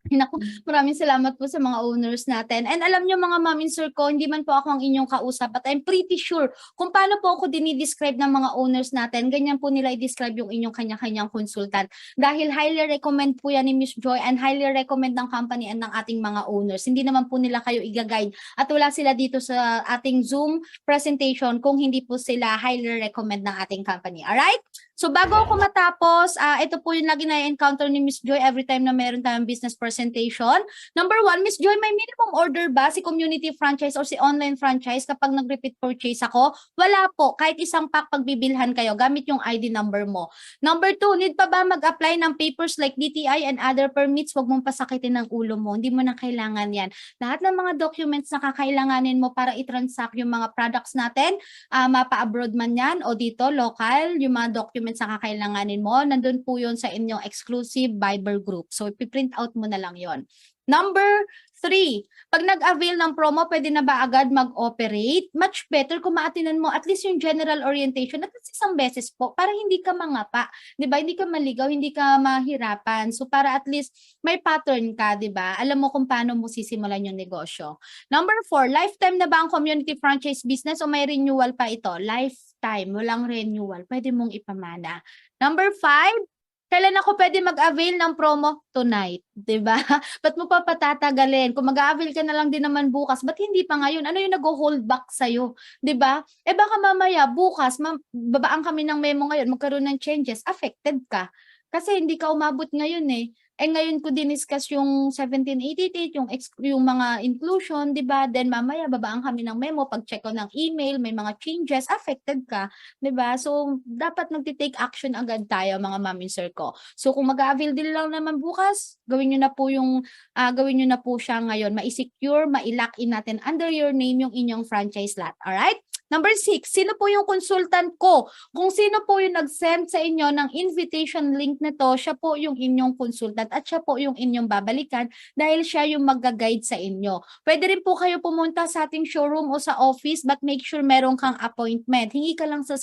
Naku, maraming salamat po sa mga owners natin. And alam nyo mga ma'am in sir ko, hindi man po ako ang inyong kausap, but I'm pretty sure kung paano po ako dinidescribe ng mga owners natin, ganyan po nila i-describe yung inyong kanya-kanyang consultant. Dahil highly recommend po yan ni Miss Joy and highly recommend ng company and ng ating mga owners. Hindi naman po nila kayo i-guide at wala sila dito sa ating Zoom presentation kung hindi po sila highly recommend ng ating company. Alright? So bago ako matapos, ito po yung lagi na-encounter ni Miss Joy every time na meron tayong business presentation. Number 1, Miss Joy, may minimum order ba si community franchise or si online franchise kapag nag-repeat purchase ako? Wala po. Kahit isang pack pagbibilhan kayo, gamit yung ID number mo. Number 2, need pa ba mag-apply ng papers like DTI and other permits? Huwag mong pasakitin ng ulo mo. Hindi mo na kailangan yan. Lahat ng mga documents na kakailanganin mo para i-transact yung mga products natin, mapa-abroad man yan o dito, local, yung mga documents na kakailanganin mo, nandun po yun sa inyong exclusive Viber group. So, ipiprint out mo na lang yon. Number 3, pag nag-avail ng promo, pwede na ba agad mag-operate? Much better kung maatinan mo at least yung general orientation at least isang beses po para hindi ka mangapa. Diba? Hindi ka maligaw, hindi ka mahirapan. So, para at least may pattern ka, diba? Alam mo kung paano mo sisimulan yung negosyo. Number 4, lifetime na ba ang community franchise business o may renewal pa ito? Lifetime, walang renewal. Pwede mong ipamana. Number 5, Kailan ako pwede mag-avail ng promo? Tonight, 'di ba? Ba't mo pa patatagalin? Kung mag-a-avail ka na lang din naman bukas, ba't hindi pa ngayon? Ano yung nag-hold back sa'yo? 'Di ba? Baka mamaya, bukas, babaan kami ng memo ngayon, magkaroon ng changes, affected ka. Kasi hindi ka umabot ngayon eh. Ngayon ko diniscuss yung 1788, yung mga inclusion, 'di ba? Then mamaya babaan kami ng memo, pag-check ko ng email, may mga changes, affected ka, 'di ba? So dapat nagti-take action agad tayo mga mami sir ko. So kung mag-a-avail din lang naman bukas, gawin niyo na po siya ngayon. Ma-secure, ma-lock in natin under your name yung inyong franchise lot. All right? Number 6, sino po yung consultant ko? Kung sino po yung nag-send sa inyo ng invitation link nito, siya po yung inyong consultant at siya po yung inyong babalikan dahil siya yung mag-guide sa inyo. Pwede rin po kayo pumunta sa ating showroom o sa office but make sure meron kang appointment. Hingi ka lang sa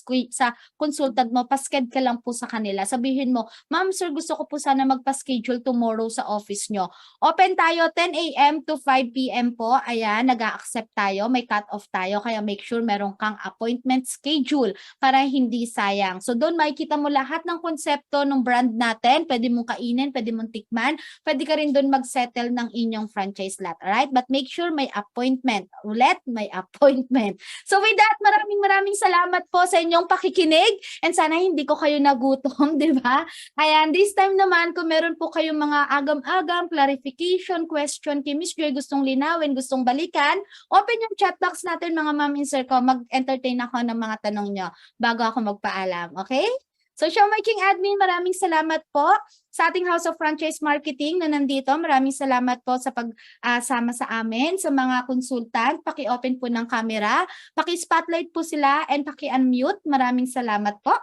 consultant mo, pasked ka lang po sa kanila. Sabihin mo, ma'am sir, gusto ko po sana magpa-schedule tomorrow sa office nyo. Open tayo 10 a.m. to 5 p.m. po. Ayan, nag-a-accept tayo. May cut-off tayo. Kaya make sure meron kang appointment schedule para hindi sayang. So doon makikita mo lahat ng konsepto ng brand natin. Pwede mong kainin, pwede mong tikman. Pwede ka rin doon mag-settle ng inyong franchise lot. Alright? But make sure may appointment. Ulit, may appointment. So with that, maraming salamat po sa inyong pakikinig and sana hindi ko kayo nagutom, di ba? Ayan, this time naman, kung meron po kayong mga agam-agam, clarification, question, kay Miss Joy, gustong linawin, gustong balikan, open yung chat box natin mga ma'am and sir ko, mag-entertain ako ng mga tanong nyo bago ako magpaalam, okay? So, Showmaking Admin, maraming salamat po sa ating House of Franchise Marketing na nandito. Maraming salamat po sa pagsama sa amin, sa mga consultant. Paki-open po ng camera, paki-spotlight po sila and paki-unmute. Maraming salamat po.